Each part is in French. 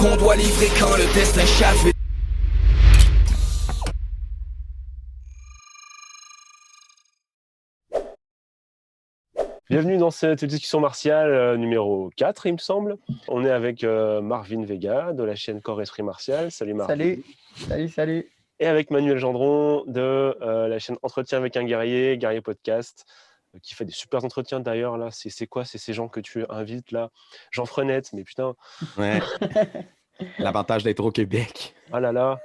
qu'on doit livrer quand le destin chavé. Bienvenue dans cette discussion martiale numéro 4, il me semble. On est avec Marvin Vega de la chaîne Corps Esprit Martial. Salut Marvin. Salut. Et avec Manuel Gendron de la chaîne Entretien avec un guerrier, Guerrier Podcast, qui fait des super entretiens d'ailleurs. Là, c'est quoi? C'est ces gens que tu invites là? Jean Frenette, mais putain. Ouais. L'avantage d'être au Québec. Ah là là.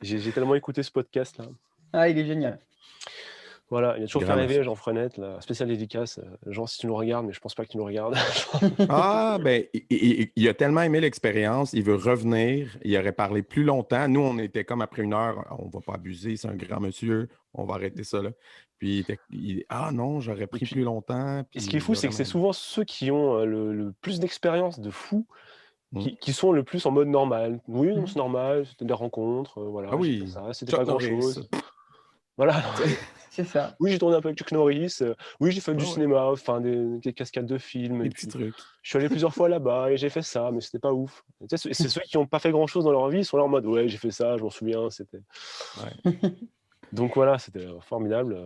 J'ai tellement écouté ce podcast là. Ah, il est génial. Voilà, il a toujours fait Grave. rêver Jean Frenette, la spéciale dédicace. Jean, si tu nous regardes, mais je pense pas que tu nous regardes. Ah, ben, il a tellement aimé l'expérience, il veut revenir, il aurait parlé plus longtemps. Nous, on était comme après une heure, on va pas abuser, c'est un grand monsieur, on va arrêter ça là. Puis ah non, j'aurais pris plus longtemps. Et ce qui est fou, c'est que c'est souvent ceux qui ont le plus d'expérience de fou qui sont le plus en mode normal. Oui, non, c'est normal, c'était des rencontres, voilà. Ah oui, ça, c'était pas grand-chose. Voilà. C'est ça. Oui, j'ai tourné un peu avec Chuck Norris. Oui, j'ai fait du ouais. cinéma, enfin des cascades de films. Des et petits puis, trucs. je suis allé plusieurs fois là-bas et j'ai fait ça, mais c'était pas ouf. Tu sais, c'est ceux qui n'ont pas fait grand-chose dans leur vie, ils sont là en mode ouais, j'ai fait ça, je m'en souviens, c'était. Ouais. Donc voilà, c'était formidable.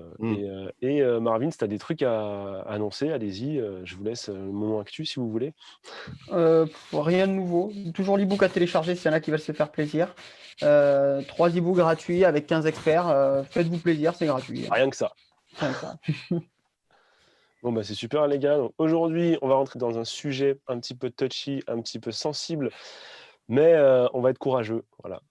Et Marvin, si tu as des trucs à annoncer, allez-y. Je vous laisse le moment actu si vous voulez. Rien de nouveau. Toujours l'e-book à télécharger s'il y en a qui veulent se faire plaisir. 3 e-books gratuits avec 15 experts. Faites-vous plaisir, c'est gratuit. Rien que ça. Rien que ça. Bon, bah, c'est super les gars. Donc, aujourd'hui, on va rentrer dans un sujet un petit peu touchy, un petit peu sensible, mais on va être courageux. Voilà.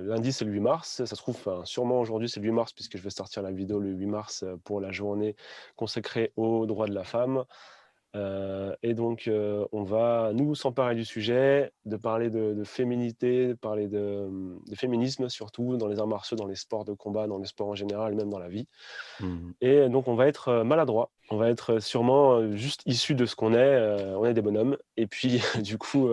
Lundi, c'est le 8 mars. Ça se trouve, sûrement aujourd'hui, c'est le 8 mars, puisque je vais sortir la vidéo le 8 mars pour la journée consacrée aux droits de la femme. Et donc, on va nous s'emparer du sujet, de parler de féminité, de parler de féminisme surtout, dans les arts martiaux, dans les sports de combat, dans les sports en général, même dans la vie. Et donc, on va être maladroit. On va être sûrement juste issu de ce qu'on est. On est des bonhommes. Et puis, du coup,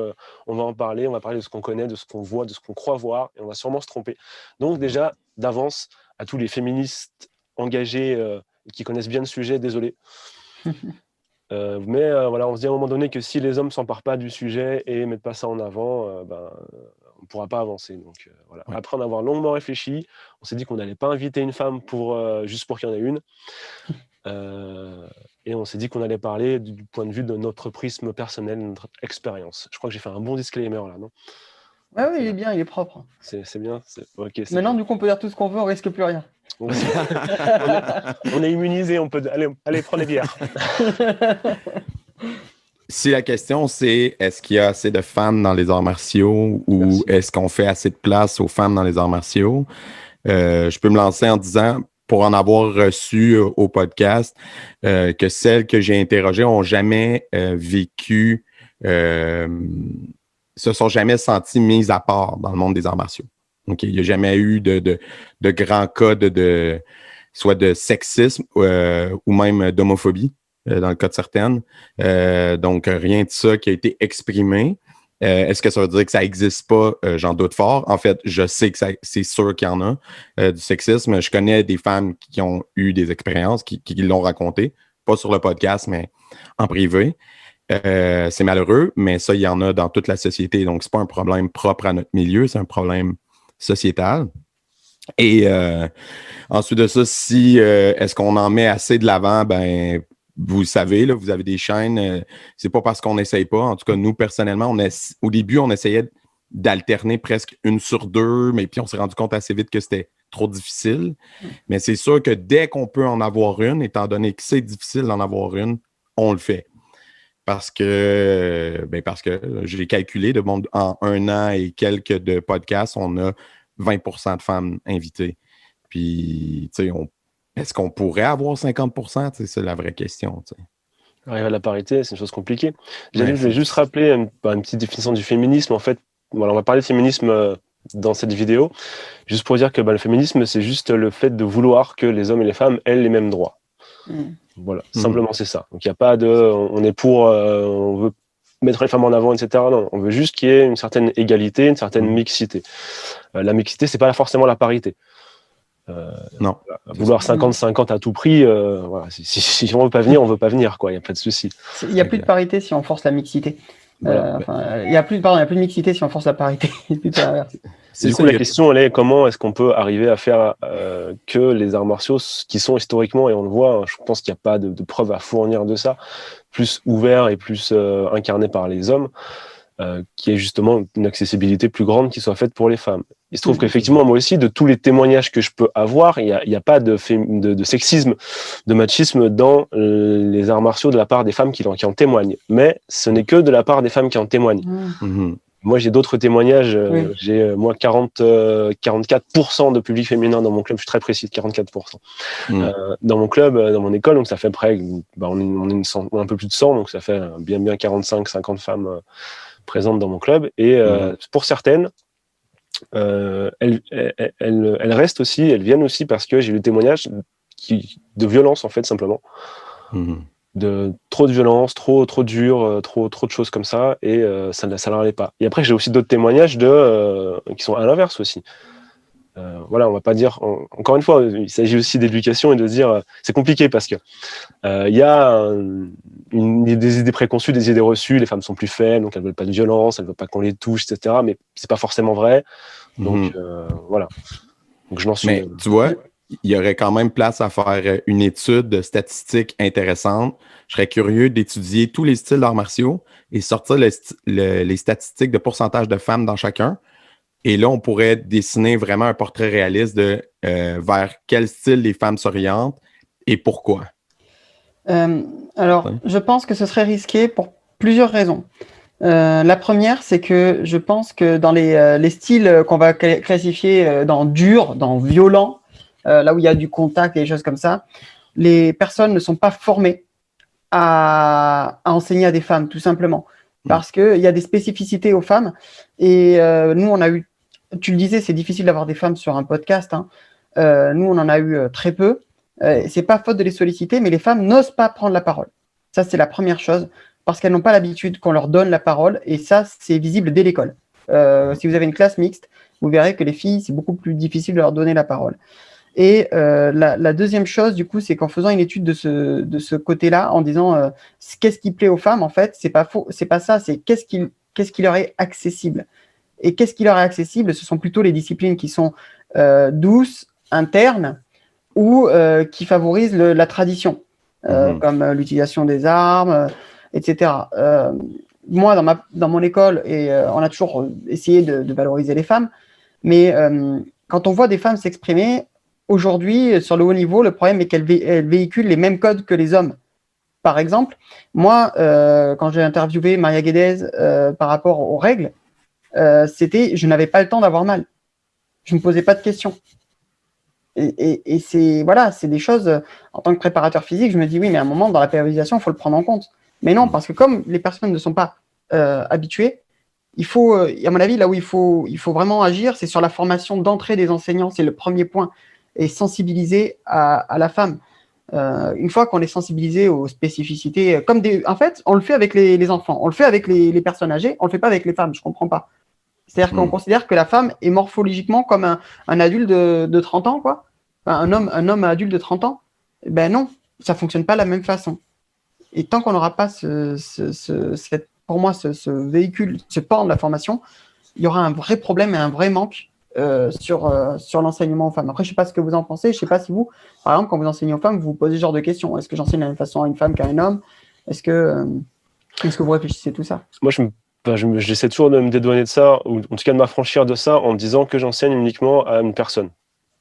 on va en parler. On va parler de ce qu'on connaît, de ce qu'on voit, de ce qu'on croit voir. Et on va sûrement se tromper. Donc, déjà, d'avance, à tous les féministes engagés qui connaissent bien le sujet, désolé. Mais voilà, on se dit à un moment donné que si les hommes ne s'emparent pas du sujet et ne mettent pas ça en avant, on ne pourra pas avancer. Donc, voilà. Ouais. Après en avoir longuement réfléchi, on s'est dit qu'on n'allait pas inviter une femme juste pour qu'il y en ait une. Et on s'est dit qu'on allait parler du point de vue de notre prisme personnel, de notre expérience. Je crois que j'ai fait un bon disclaimer là, non? Ouais, oui, il est bien, il est propre. C'est bien. Okay, maintenant, du coup, on peut dire tout ce qu'on veut, on risque plus rien. on est immunisé, on peut aller prendre les bières. Si la question c'est est-ce qu'il y a assez de femmes dans les arts martiaux ou Merci. est-ce qu'on fait assez de place aux femmes dans les arts martiaux, je peux me lancer en disant, pour en avoir reçu au podcast, que celles que j'ai interrogées n'ont jamais vécu, se sont jamais senties mises à part dans le monde des arts martiaux. Donc, il n'y a jamais eu de grands cas soit de sexisme ou même d'homophobie dans le cas de certaines. Donc, rien de ça qui a été exprimé. Est-ce que ça veut dire que ça n'existe pas? J'en doute fort. En fait, je sais que c'est sûr qu'il y en a du sexisme. Je connais des femmes qui ont eu des expériences, qui l'ont raconté, pas sur le podcast, mais en privé. C'est malheureux, mais ça, il y en a dans toute la société. Donc, c'est pas un problème propre à notre milieu, c'est un problème sociétal. Et ensuite de ça, si est-ce qu'on en met assez de l'avant, ben vous le savez, là, vous avez des chaînes, c'est pas parce qu'on n'essaye pas. En tout cas, nous, personnellement, au début, on essayait d'alterner presque 1 sur 2, mais puis on s'est rendu compte assez vite que c'était trop difficile. Mais c'est sûr que dès qu'on peut en avoir une, étant donné que c'est difficile d'en avoir une, on le fait. Parce que j'ai calculé, en 1 an et quelques de podcasts, on a 20% de femmes invitées. Puis, tu sais, est-ce qu'on pourrait avoir 50%? C'est la vraie question. T'sais. Arriver à la parité, c'est une chose compliquée. Je vais juste rappeler une petite définition du féminisme. En fait, voilà, on va parler de féminisme dans cette vidéo, juste pour dire que le féminisme, c'est juste le fait de vouloir que les hommes et les femmes aient les mêmes droits. Voilà, simplement c'est ça. Donc il n'y a pas de on est pour, on veut mettre les femmes en avant, etc. Non, on veut juste qu'il y ait une certaine égalité, une certaine mixité. La mixité, c'est pas forcément la parité. Non. Vouloir 50-50 à tout prix, voilà, si on veut pas venir, on veut pas venir, quoi. Il n'y a pas de souci. Il n'y a plus de parité si on force la mixité. Voilà. Il n'y a plus de mixité si on force la parité. C'est plutôt l'inverse. Du coup, la question, elle est comment est-ce qu'on peut arriver à faire que les arts martiaux, qui sont historiquement, et on le voit, hein, je pense qu'il n'y a pas de preuves à fournir de ça, plus ouverts et plus incarnés par les hommes, qui est justement une accessibilité plus grande qui soit faite pour les femmes. Il se trouve qu'effectivement, moi aussi, de tous les témoignages que je peux avoir, il n'y a pas de sexisme, de machisme dans les arts martiaux de la part des femmes qui en témoignent. Mais ce n'est que de la part des femmes qui en témoignent. Moi, j'ai d'autres témoignages. Oui. J'ai, moi, 44% de public féminin dans mon club. Je suis très précis, 44%. Dans mon club, dans mon école, donc ça fait près, on est un peu plus de 100, donc ça fait bien 45-50 femmes présentes dans mon club. Et pour certaines, elles restent aussi, elles viennent aussi parce que j'ai eu des témoignages de violence, en fait, simplement. De trop de violence, trop dur, trop de choses comme ça, et ça leur allait pas. Et après, j'ai aussi d'autres témoignages qui sont à l'inverse aussi. Voilà, on va pas dire. Encore une fois, il s'agit aussi d'éducation et de dire. C'est compliqué parce que il y a des idées préconçues, des idées reçues. Les femmes sont plus faibles, donc elles veulent pas de violence, elles veulent pas qu'on les touche, etc. Mais c'est pas forcément vrai. Donc voilà. Donc je n'en suis. Mais tu vois, il y aurait quand même place à faire une étude statistique intéressante. Je serais curieux d'étudier tous les styles d'arts martiaux et sortir les statistiques de pourcentage de femmes dans chacun. Et là, on pourrait dessiner vraiment un portrait réaliste de vers quel style les femmes s'orientent et pourquoi. Alors, je pense que ce serait risqué pour plusieurs raisons. La première, c'est que je pense que dans les styles qu'on va classifier dans dur, dans violent, là où il y a du contact et des choses comme ça, les personnes ne sont pas formées à enseigner à des femmes, tout simplement. Parce qu'il y a des spécificités aux femmes. Et nous, on a eu, tu le disais, c'est difficile d'avoir des femmes sur un podcast. Nous, on en a eu très peu. C'est pas faute de les solliciter, mais les femmes n'osent pas prendre la parole. Ça, c'est la première chose, parce qu'elles n'ont pas l'habitude qu'on leur donne la parole. Et ça, c'est visible dès l'école. Si vous avez une classe mixte, vous verrez que les filles, c'est beaucoup plus difficile de leur donner la parole. Et la deuxième chose, du coup, c'est qu'en faisant une étude de ce côté-là, en disant qu'est-ce qui plaît aux femmes, en fait, c'est pas faux, c'est pas ça, c'est qu'est-ce qui leur est accessible. Et qu'est-ce qui leur est accessible, ce sont plutôt les disciplines qui sont douces, internes, ou qui favorisent la tradition, comme l'utilisation des armes, etc. Moi, dans mon école, et on a toujours essayé de valoriser les femmes, mais quand on voit des femmes s'exprimer, aujourd'hui, sur le haut niveau, le problème est qu'elles véhiculent les mêmes codes que les hommes. Par exemple, moi, quand j'ai interviewé Maria Guedes par rapport aux règles, je n'avais pas le temps d'avoir mal. Je ne me posais pas de questions. Et c'est des choses, en tant que préparateur physique, je me dis oui, mais à un moment, dans la périodisation, il faut le prendre en compte. Mais non, parce que comme les personnes ne sont pas habituées, il faut, à mon avis, là où il faut vraiment agir, c'est sur la formation d'entrée des enseignants, c'est le premier point, et sensibiliser à la femme. Une fois qu'on est sensibilisé aux spécificités, en fait, on le fait avec les enfants, on le fait avec les personnes âgées, on le fait pas avec les femmes, je comprends pas. C'est-à-dire qu'on considère que la femme est morphologiquement comme un adulte de 30 ans, quoi. Enfin, un homme adulte de 30 ans. Ben non, ça fonctionne pas de la même façon. Et tant qu'on n'aura pas pour moi, ce véhicule, ce pan de la formation, il y aura un vrai problème et un vrai manque sur l'enseignement aux femmes. Après, je ne sais pas ce que vous en pensez. Je ne sais pas si vous, par exemple, quand vous enseignez aux femmes, vous vous posez ce genre de questions. Est-ce que j'enseigne de la même façon à une femme qu'à un homme? Est-ce que vous réfléchissez tout ça? Moi, j'essaie toujours de me dédouaner de ça, ou en tout cas de m'affranchir de ça, en me disant que j'enseigne uniquement à une personne.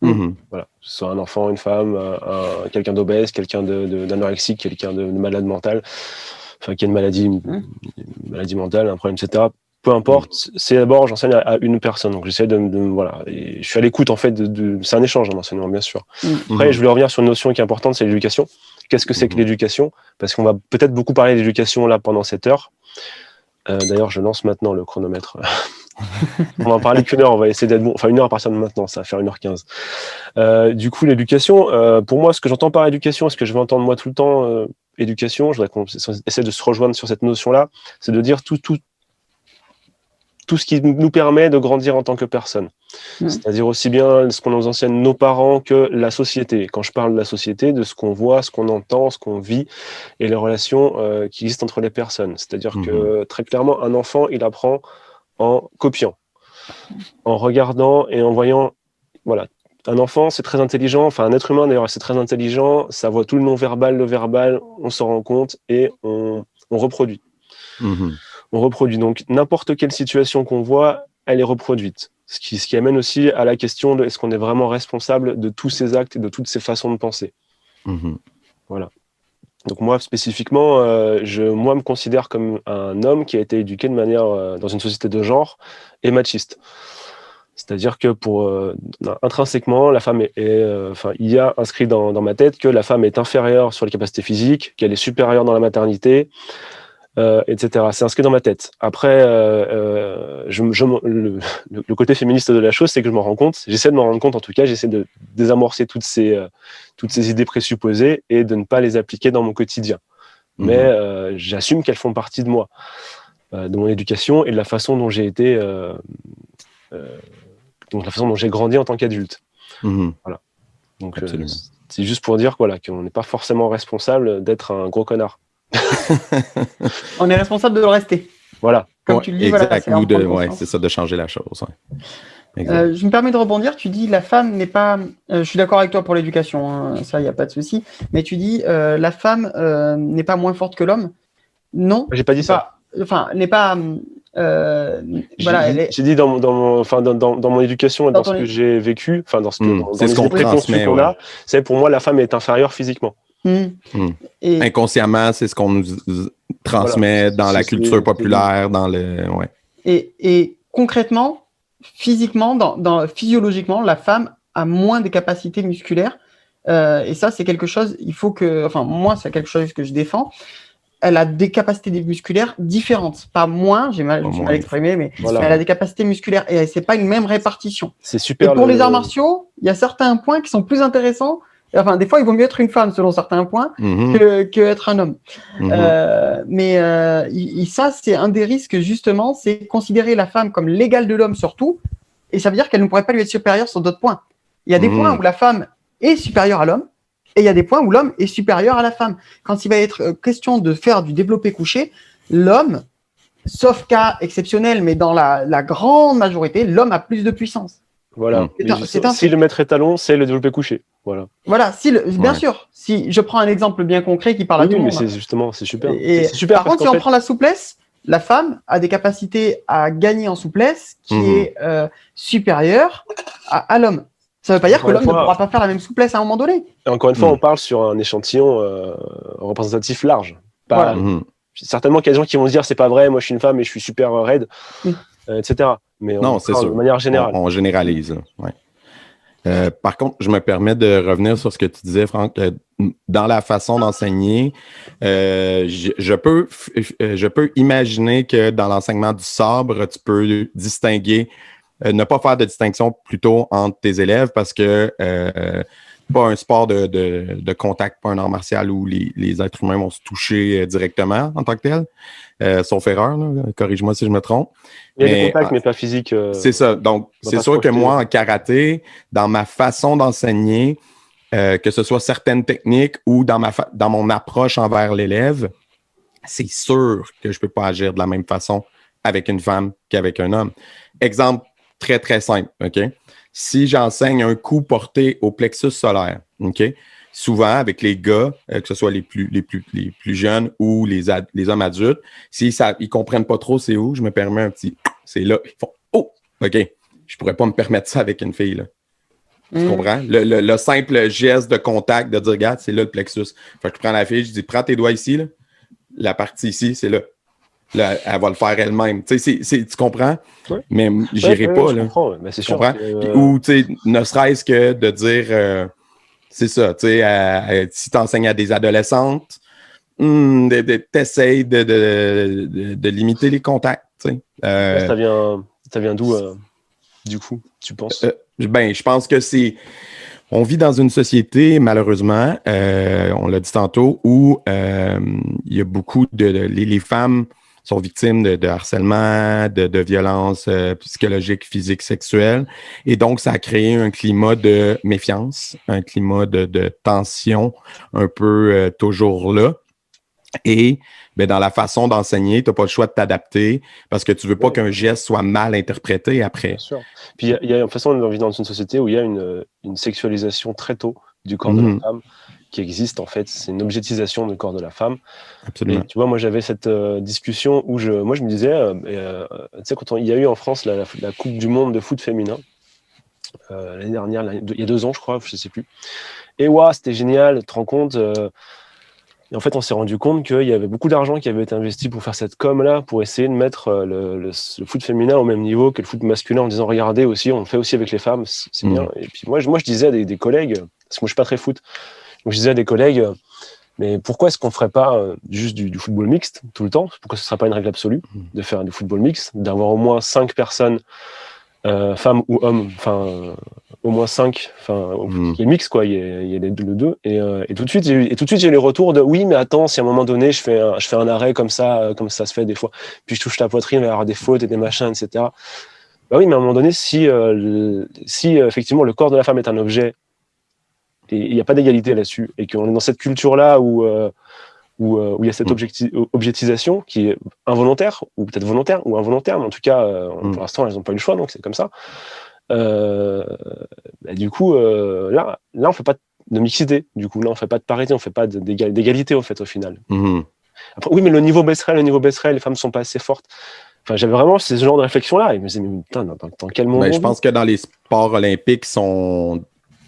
Voilà, que ce soit un enfant, une femme, quelqu'un d'obèse, quelqu'un d'anorexique, quelqu'un de malade mental, enfin qui a une maladie mentale, un problème, etc. Peu importe, c'est d'abord j'enseigne à une personne, donc j'essaie voilà, et je suis à l'écoute en fait c'est un échange en enseignement bien sûr. Après, je voulais revenir sur une notion qui est importante, c'est l'éducation. Qu'est-ce que c'est que l'éducation? Parce qu'on va peut-être beaucoup parler d'éducation là pendant cette heure. D'ailleurs, je lance maintenant le chronomètre. On va en parler qu'une heure, on va essayer d'être bon. Enfin, une heure à partir de maintenant, ça va faire 1h15. Du coup, l'éducation, pour moi, ce que j'entends par éducation, ce que je vais entendre moi tout le temps, éducation, je voudrais qu'on essaie de se rejoindre sur cette notion-là, c'est de dire tout tout ce qui nous permet de grandir en tant que personne. C'est-à-dire aussi bien ce qu'on nous enseigne nos parents que la société. Quand je parle de la société, de ce qu'on voit, ce qu'on entend, ce qu'on vit et les relations qui existent entre les personnes. C'est-à-dire que très clairement, un enfant, il apprend en copiant, en regardant et en voyant. Voilà. Un enfant, c'est très intelligent. Enfin, un être humain, d'ailleurs, c'est très intelligent. Ça voit tout le non-verbal, le verbal, on s'en rend compte et on reproduit. On reproduit. Donc, n'importe quelle situation qu'on voit, elle est reproduite. Ce qui amène aussi à la question de est-ce qu'on est vraiment responsable de tous ces actes et de toutes ces façons de penser. Voilà. Donc moi, spécifiquement, moi me considère comme un homme qui a été éduqué de manière, dans une société de genre, et machiste. C'est-à-dire que intrinsèquement, la femme il y a inscrit dans ma tête que la femme est inférieure sur les capacités physiques, qu'elle est supérieure dans la maternité, etc. C'est inscrit dans ma tête. Après, le côté féministe de la chose, c'est que je m'en rends compte. J'essaie de m'en rendre compte, en tout cas, j'essaie de désamorcer toutes ces idées présupposées et de ne pas les appliquer dans mon quotidien. Mais j'assume qu'elles font partie de moi, de mon éducation et de la façon dont j'ai été, donc la façon dont j'ai grandi en tant qu'adulte. Voilà. Donc c'est juste pour dire qu'on n'est pas forcément responsable d'être un gros connard. On est responsable de le rester. Voilà. Comme tu le dis, exact. C'est ça, de changer la chose. Je me permets de rebondir. Tu dis la femme n'est pas. Je suis d'accord avec toi pour l'éducation, hein, ça, il n'y a pas de souci. Mais tu dis la femme n'est pas moins forte que l'homme. Non. J'ai pas dit ça. Enfin, n'est pas. J'ai dit dans mon éducation et dans ce que j'ai vécu, enfin dans ce que c'est ce qu'on transmet. C'est pour moi la femme est inférieure physiquement. Et inconsciemment, c'est ce qu'on nous transmet dans la culture populaire, dans le. Ouais. Et concrètement, physiquement, physiologiquement, la femme a moins de capacités musculaires. Et ça, c'est quelque chose. Il faut que. Enfin, moi, c'est quelque chose que je défends. Elle a des capacités musculaires différentes. Pas moins, j'ai mal exprimé, mais elle a des capacités musculaires et c'est pas une même répartition. C'est super. Et pour les arts martiaux, il y a certains points qui sont plus intéressants. Enfin, des fois, il vaut mieux être une femme selon certains points que être un homme. Mais ça, c'est un des risques, justement, c'est considérer la femme comme l'égale de l'homme sur tout. Et ça veut dire qu'elle ne pourrait pas lui être supérieure sur d'autres points. Il y a des points où la femme est supérieure à l'homme. Et il y a des points où l'homme est supérieur à la femme. Quand il va être question de faire du développé couché, l'homme, sauf cas exceptionnel, mais dans la grande majorité, l'homme a plus de puissance. Voilà. Si le maître étalon, c'est le développé couché. Voilà. Voilà. Bien sûr. Si je prends un exemple bien concret qui parle à tout le monde. Mais c'est super. C'est super. Par contre, si on prend la souplesse, la femme a des capacités à gagner en souplesse qui est supérieure à l'homme. Ça ne veut pas dire que l'homme ne pourra pas faire la même souplesse à un moment donné. Et encore une fois, on parle sur un échantillon représentatif large. Certainement qu'il y a des gens qui vont se dire c'est pas vrai, moi je suis une femme et je suis super raide, etc. Mais non, c'est sûr. De manière générale. On généralise. Ouais. Par contre, je me permets de revenir sur ce que tu disais, Franck. Dans la façon d'enseigner, je peux imaginer que dans l'enseignement du sabre, tu peux distinguer. Ne pas faire de distinction plutôt entre tes élèves parce que pas un sport de contact, pas un art martial où les êtres humains vont se toucher directement en tant que tel. Sauf erreur, là, corrige-moi si je me trompe. Il y a des contacts, mais pas physiques. C'est ça. Donc, c'est sûr que moi, en karaté, dans ma façon d'enseigner, que ce soit certaines techniques ou dans mon approche envers l'élève, c'est sûr que je peux pas agir de la même façon avec une femme qu'avec un homme. Exemple très, très simple, OK? Si j'enseigne un coup porté au plexus solaire, OK? Souvent, avec les gars, que ce soit les plus jeunes ou les hommes adultes, s'ils ne comprennent pas trop c'est où, je me permets un petit « c'est là ». Ils font « oh, OK, je pourrais pas me permettre ça avec une fille, là ». Tu comprends? Le simple geste de contact, de dire « regarde, c'est là le plexus ». Fait que je prends la fille, je dis « prends tes doigts ici, là. La partie ici, c'est là ». Là, elle va le faire elle-même. Tu comprends? Ouais. Mais j'irai pas. Là. Ben, c'est sûr. Ou ne serait-ce que de dire, c'est ça, si tu enseignes à des adolescentes, t'essayes de limiter les contacts. Ça vient d'où, du coup, tu penses? Je pense que c'est... On vit dans une société, malheureusement, on l'a dit tantôt, où il y a beaucoup les femmes sont victimes de harcèlement, de violences psychologiques, physiques, sexuelles. Et donc, ça a créé un climat de méfiance, un climat de tension un peu toujours là. Et ben, dans la façon d'enseigner, tu n'as pas le choix de t'adapter parce que tu veux pas qu'un geste soit mal interprété après. Bien sûr. Puis, de toute façon, on vit dans une société où il y a une sexualisation très tôt du corps de la femme qui existe, en fait. C'est une objectisation du corps de la femme. Absolument. Et, tu vois, moi, j'avais cette discussion où je me disais, tu sais, quand il y a eu en France la Coupe du Monde de foot féminin, l'année dernière, il y a 2 ans, je crois, je sais plus. Et ouais, c'était génial, tu te rends compte. Et en fait, on s'est rendu compte qu'il y avait beaucoup d'argent qui avait été investi pour faire cette com-là, pour essayer de mettre le foot féminin au même niveau que le foot masculin, en disant, regardez aussi, on le fait aussi avec les femmes, c'est bien. Et puis moi, je disais à des collègues, parce que moi, je suis pas très foot, donc je disais à des collègues, mais pourquoi est-ce qu'on ferait pas juste du football mixte tout le temps? Pourquoi ce ne sera pas une règle absolue de faire du football mixte, d'avoir au moins 5 personnes, femmes ou hommes, au moins 5, qui est mix, quoi, il y a les deux. Et tout de suite, j'ai eu les retours de oui, mais attends, si à un moment donné, je fais un arrêt comme ça se fait des fois, puis je touche la poitrine, il va y avoir des fautes et des machins, etc. Bah oui, mais à un moment donné, si effectivement le corps de la femme est un objet, et il n'y a pas d'égalité là-dessus, et qu'on est dans cette culture-là où il y a cette objectisation qui est involontaire, ou peut-être volontaire, ou involontaire, mais en tout cas, pour l'instant, elles n'ont pas eu le choix, donc c'est comme ça. Du coup, là, on fait pas de mixité. Du coup, là, on fait pas de parité, on fait pas d'égalité au fait, au final. Après, oui, mais le niveau baisserait, les femmes sont pas assez fortes. Enfin, j'avais vraiment ce genre de réflexion-là. Et je me disais, mais putain, dans quel monde je pense que dans les sports olympiques,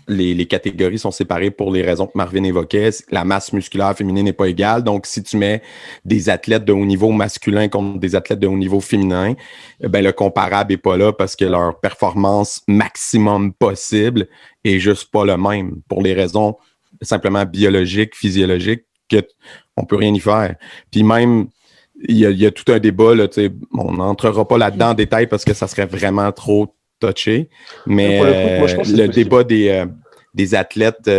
les catégories sont séparées pour les raisons que Marvin évoquait. La masse musculaire féminine n'est pas égale. Donc, si tu mets des athlètes de haut niveau masculin contre des athlètes de haut niveau féminin, ben le comparable n'est pas là parce que leur performance maximum possible est juste pas le même pour les raisons simplement biologiques, physiologiques, qu'on peut rien y faire. Puis même, il y a tout un débat, là, on n'entrera pas là-dedans en détail parce que ça serait vraiment trop touché, mais moi, je pense le débat des athlètes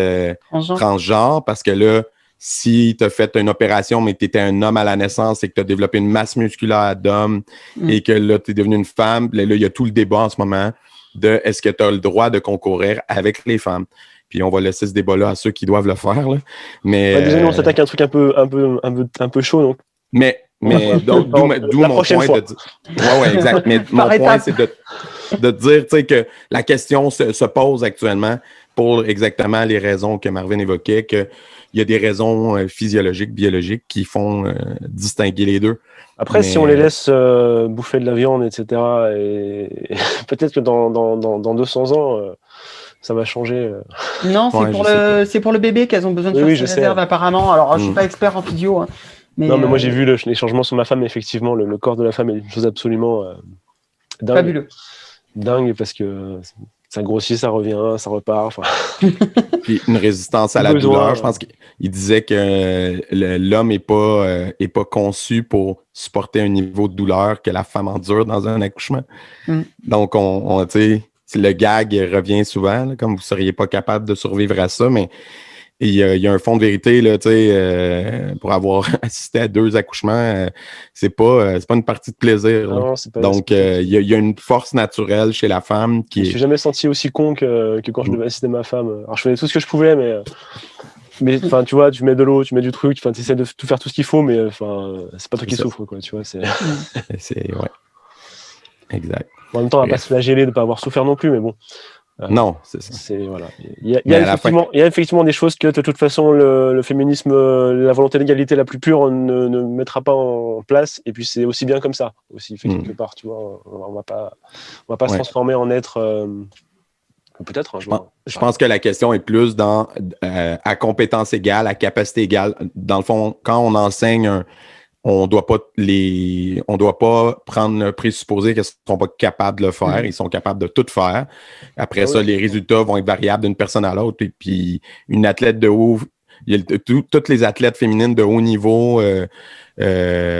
transgenres, parce que là, si tu as fait une opération, mais tu étais un homme à la naissance et que tu as développé une masse musculaire d'homme et que là, tu es devenu une femme, là, il y a tout le débat en ce moment de est-ce que tu as le droit de concourir avec les femmes. Puis on va laisser ce débat-là à ceux qui doivent le faire. Là. Mais désolé, on s'attaque à un truc un peu chaud, donc. Mais donc, d'où mon point fois. De dire. Ouais, exact. Mais mon point, c'est de dire, tu sais, que la question se pose actuellement pour exactement les raisons que Marvin évoquait, qu'il y a des raisons physiologiques, biologiques qui font distinguer les deux. Après, si on les laisse bouffer de la viande, etc., et peut-être que dans 200 ans, ça va changer. Non, c'est pour le bébé qu'elles ont besoin de faire ces réserves, apparemment. Alors, je suis pas expert en physio, hein. Mais moi j'ai vu les changements sur ma femme, effectivement, le corps de la femme est une chose absolument dingue. Fabuleux. Dingue, parce que ça grossit, ça revient, ça repart. Puis une résistance à la douleur. Je pense qu'il disait que l'homme n'est pas conçu pour supporter un niveau de douleur que la femme endure dans un accouchement. Donc, tu sais, le gag revient souvent, là, comme vous ne seriez pas capable de survivre à ça, mais il y a un fond de vérité, là, tu sais, pour avoir assisté à 2 accouchements, c'est pas une partie de plaisir. Non, donc, il y a une force naturelle chez la femme qui. Je me suis jamais senti aussi con que quand je devais assister ma femme. Alors, je faisais tout ce que je pouvais, mais enfin, tu vois, tu mets de l'eau, tu mets du truc, tu essaies de tout faire tout ce qu'il faut, mais enfin, c'est pas toi qui souffres, quoi, tu vois. Ouais. Exact. En même temps, on va pas se flageller de pas avoir souffert non plus, mais bon. Non, c'est ça. Voilà. Il y a effectivement des choses que de toute façon le féminisme, la volonté d'égalité la plus pure ne mettra pas en place. Et puis c'est aussi bien comme ça, aussi fait quelque part. Tu vois, on va pas se transformer en être. Peut-être un jour. Je pense que la question est plus dans à compétence égale, à capacité égale. Dans le fond, quand on enseigne on doit pas prendre le présupposé qu'ils ne sont pas capables de le faire. Ils sont capables de tout faire. Après ça, les résultats vont être variables d'une personne à l'autre. Et puis, une athlète de haut Toutes les athlètes féminines de haut niveau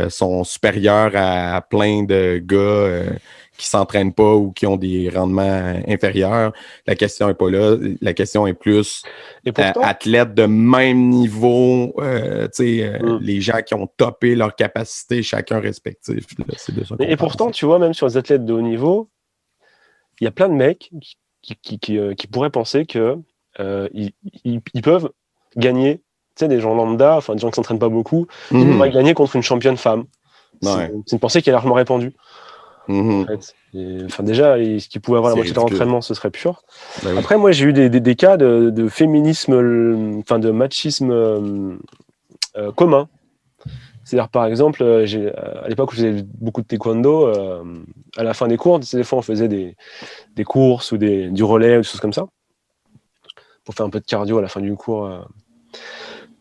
sont supérieures à plein de gars qui s'entraînent pas ou qui ont des rendements inférieurs. La question n'est pas là. La question est plus Et pourtant, athlètes de même niveau, les gens qui ont topé leur capacité chacun respectif. Là, c'est de ça qu'on et parle. pourtant, tu vois, même sur les athlètes de haut niveau, il y a plein de mecs qui pourraient penser que ils peuvent gagner, tu sais, des gens lambda, enfin des gens qui s'entraînent pas beaucoup, ils pourraient gagner contre une championne femme. Ouais. C'est une pensée qui est largement répandue. Mhm. En fait. Enfin, déjà, ce qui pouvait avoir la C'est moitié de leur ridicule. entraînement, ce serait pur. Ben oui. Après, moi, j'ai eu des cas de féminisme, enfin de machisme commun. C'est-à-dire, par exemple, à l'époque où je faisais beaucoup de taekwondo, à la fin des cours, des fois, on faisait des courses ou du relais ou des choses comme ça, pour faire un peu de cardio à la fin du cours.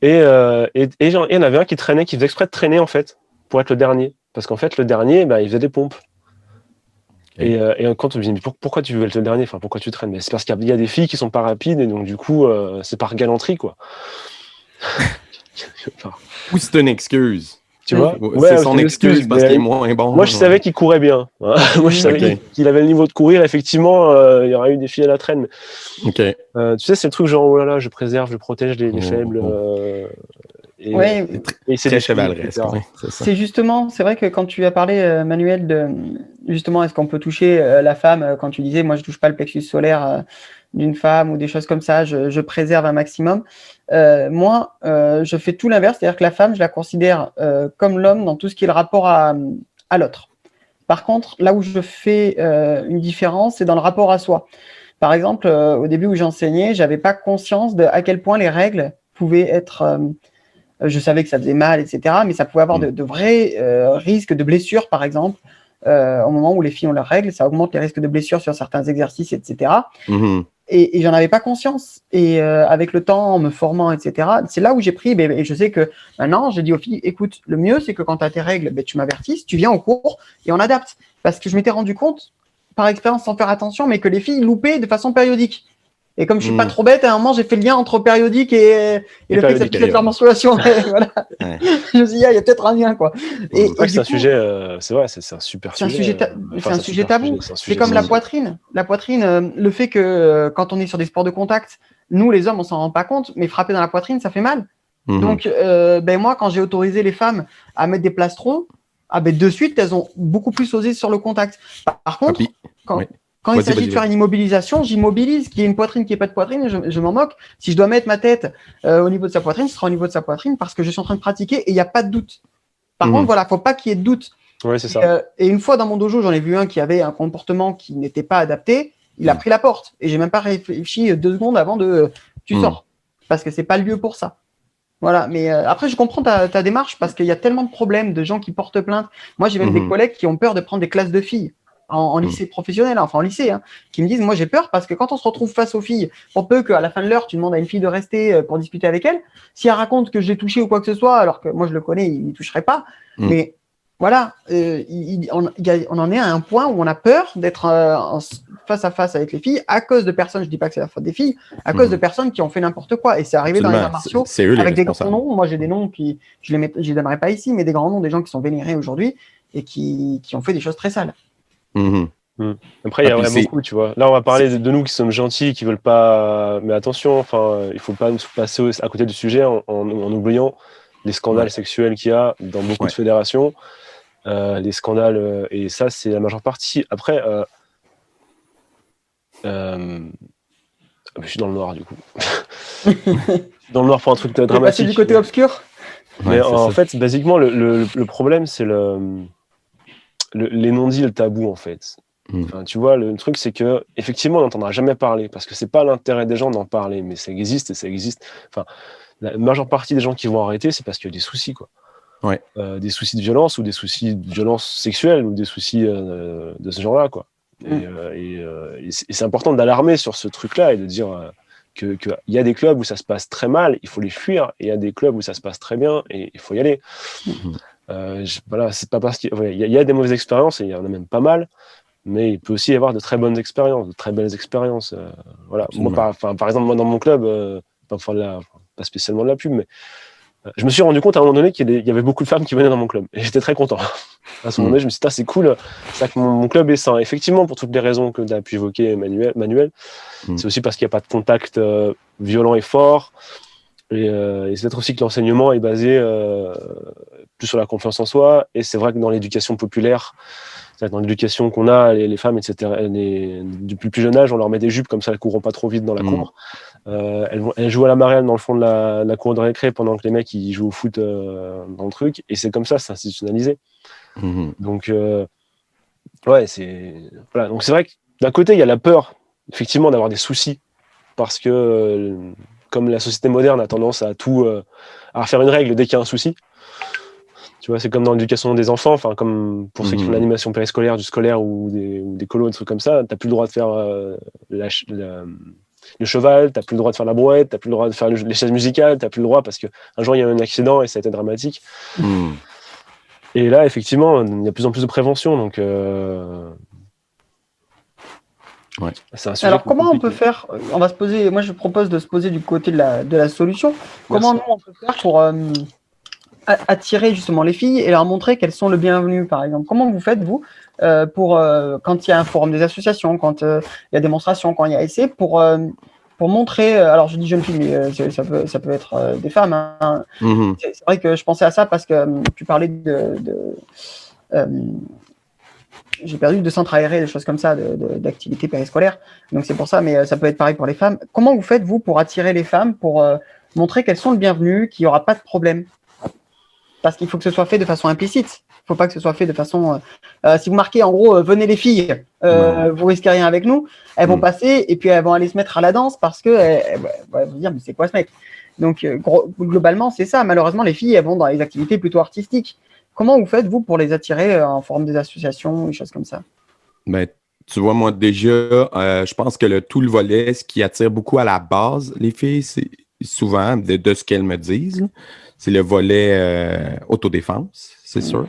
Et il y en avait un qui traînait, qui faisait exprès de traîner, en fait, pour être le dernier. Parce qu'en fait, le dernier, il faisait des pompes. Okay. Et quand on me dit, mais pourquoi tu veux être le dernier, enfin, pourquoi tu traînes? Mais c'est parce qu'il y a des filles qui sont pas rapides, et donc du coup, c'est par galanterie, quoi. Enfin, Ou c'est une excuse. tu vois? C'est son excuse parce qu'il est moins bon. Moi, je savais qu'il courait bien. Moi, je savais qu'il avait le niveau de courir. Effectivement, il y aurait eu des filles à la traîne. Okay. Tu sais, c'est le truc genre, oh là là, je préserve, je protège les faibles. Et c'est très chevaleresque. Ouais, c'est justement, c'est vrai que quand tu as parlé, Manuel, de justement, est-ce qu'on peut toucher la femme, quand tu disais, moi, je touche pas le plexus solaire d'une femme ou des choses comme ça, je préserve un maximum. Moi, je fais tout l'inverse, c'est-à-dire que la femme, je la considère comme l'homme dans tout ce qui est le rapport à l'autre. Par contre, là où je fais une différence, c'est dans le rapport à soi. Par exemple, au début où j'enseignais, j'avais pas conscience de à quel point les règles pouvaient être... je savais que ça faisait mal, etc., mais ça pouvait avoir de vrais risques de blessures, par exemple. Au moment où les filles ont leurs règles, ça augmente les risques de blessures sur certains exercices, etc. Mm-hmm. Et j'en avais pas conscience. Et avec le temps, en me formant, etc., c'est là où j'ai pris, et je sais que maintenant, j'ai dit aux filles, écoute, le mieux, c'est que quand tu as tes règles, tu m'avertisses, tu viens au cours et on adapte. Parce que je m'étais rendu compte, par expérience, sans faire attention, mais que les filles loupaient de façon périodique. Et comme je suis pas trop bête, à un moment, j'ai fait le lien entre périodique et le fait que ça puisse être leur menstruation. Voilà. Ouais. Je me suis dit, il y a peut-être un lien, quoi. Et c'est un sujet, c'est vrai, c'est un super sujet. C'est un sujet tabou. C'est comme la poitrine. La poitrine, le fait que quand on est sur des sports de contact, nous, les hommes, on s'en rend pas compte, mais frapper dans la poitrine, ça fait mal. Donc, moi, quand j'ai autorisé les femmes à mettre des plastrons, de suite, elles ont beaucoup plus osé sur le contact. Par contre, quand il s'agit de faire une immobilisation, j'immobilise. Qu'il y ait une poitrine, qu'il n'y ait pas de poitrine, je m'en moque. Si je dois mettre ma tête au niveau de sa poitrine, ce sera au niveau de sa poitrine parce que je suis en train de pratiquer et il n'y a pas de doute. Par contre, voilà, faut pas qu'il y ait de doute. Ouais, c'est ça. Et une fois dans mon dojo, j'en ai vu un qui avait un comportement qui n'était pas adapté. Il a pris la porte et j'ai même pas réfléchi 2 secondes avant de tu sors parce que c'est pas le lieu pour ça. Voilà, mais après je comprends ta démarche parce qu'il y a tellement de problèmes de gens qui portent plainte. Moi, j'ai même des collègues qui ont peur de prendre des classes de filles. En lycée professionnel, enfin en lycée, qui me disent, moi j'ai peur parce que quand on se retrouve face aux filles, on peut qu'à la fin de l'heure, tu demandes à une fille de rester pour discuter avec elle. Si elle raconte que je l'ai touché ou quoi que ce soit, alors que moi je le connais, il ne toucherait pas. Mais voilà, on en est à un point où on a peur d'être face à face avec les filles à cause de personnes, je dis pas que c'est la faute des filles, à cause de personnes qui ont fait n'importe quoi. Et c'est arrivé dans les arts martiaux avec des grands noms. Moi j'ai des noms qui, je les donnerai pas ici, mais des grands noms, des gens qui sont vénérés aujourd'hui et qui ont fait des choses très sales. Après, il y a vraiment beaucoup, tu vois. Là, on va parler de nous qui sommes gentils, qui veulent pas. Mais attention, enfin, il faut pas nous passer à côté du sujet en oubliant les scandales sexuels qu'il y a dans beaucoup de fédérations, les scandales, et ça, c'est la majeure partie. Après, je suis dans le noir du coup. Dans le noir pour un truc dramatique. Du côté obscur. Mais en fait, basiquement, le problème, c'est les non-dits, le tabou, en fait. Enfin, tu vois, le truc, c'est que effectivement, on n'entendra jamais parler parce que c'est pas l'intérêt des gens d'en parler, mais ça existe et ça existe. Enfin, la majeure partie des gens qui vont arrêter, c'est parce qu'il y a des soucis, quoi. Ouais. Des soucis de violence ou des soucis de violence sexuelle ou des soucis de ce genre-là, quoi. Et c'est important d'alarmer sur ce truc-là et de dire qu'il y a des clubs où ça se passe très mal, il faut les fuir, et il y a des clubs où ça se passe très bien et il faut y aller. Voilà, c'est pas parce qu'il y a des mauvaises expériences et il y en a même pas mal, mais il peut aussi y avoir de très bonnes expériences, de très belles expériences. Voilà. Moi, par exemple, moi dans mon club, pas spécialement de la pub, mais je me suis rendu compte à un moment donné qu'il y avait beaucoup de femmes qui venaient dans mon club. Et j'étais très content. À ce moment donné, je me suis dit, c'est cool, c'est ça que mon club est sain. Effectivement, pour toutes les raisons que tu as pu évoquer, Manuel, c'est aussi parce qu'il n'y a pas de contact violent et fort. Et c'est peut-être aussi que l'enseignement est basé plus sur la confiance en soi. Et c'est vrai que dans l'éducation populaire, dans l'éducation qu'on a, les femmes, etc., depuis le plus jeune âge, on leur met des jupes, comme ça elles ne courront pas trop vite dans la cour. Elles jouent à la marraine dans le fond de la cour de récré pendant que les mecs ils jouent au foot dans le truc. Et c'est comme ça, c'est institutionnalisé. Donc, ouais, voilà. Donc c'est vrai que d'un côté, il y a la peur, effectivement, d'avoir des soucis. Parce que, comme la société moderne a tendance à faire une règle dès qu'il y a un souci. Tu vois, c'est comme dans l'éducation des enfants, enfin, comme pour ceux qui font l'animation périscolaire, du scolaire ou des colos, des trucs comme ça, tu n'as plus le droit de faire le cheval, tu n'as plus le droit de faire la brouette, tu n'as plus le droit de faire les chaises musicales, tu n'as plus le droit parce qu'un jour il y a eu un accident et ça a été dramatique. Et là, effectivement, il y a de plus en plus de prévention. Donc, c'est un sujet. Alors, comment on peut faire? On va se poser. Moi, je propose de se poser du côté de la solution. Comment nous, on peut faire pour attirer justement les filles et leur montrer qu'elles sont le bienvenu, par exemple? Comment vous faites, vous, pour quand il y a un forum des associations, quand il y a démonstration, quand il y a essai, pour montrer, alors je dis jeunes filles, mais ça peut être des femmes. Hein. C'est vrai que je pensais à ça parce que tu parlais j'ai perdu de centres aérés, des choses comme ça, d'activités périscolaires. Donc c'est pour ça, mais ça peut être pareil pour les femmes. Comment vous faites, vous, pour attirer les femmes, pour montrer qu'elles sont le bienvenu, qu'il n'y aura pas de problème? Parce qu'il faut que ce soit fait de façon implicite. Il ne faut pas que ce soit fait de façon... si vous marquez, en gros, venez les filles, vous risquez rien avec nous, elles vont passer et puis elles vont aller se mettre à la danse parce qu'elles vont vous dire, mais c'est quoi ce mec? Donc, globalement, c'est ça. Malheureusement, les filles, elles vont dans les activités plutôt artistiques. Comment vous faites, vous, pour les attirer en forme des associations, des choses comme ça? Ben, tu vois, moi, déjà, je pense que tout le volet, ce qui attire beaucoup à la base les filles, c'est souvent, de ce qu'elles me disent, c'est le volet autodéfense, c'est sûr.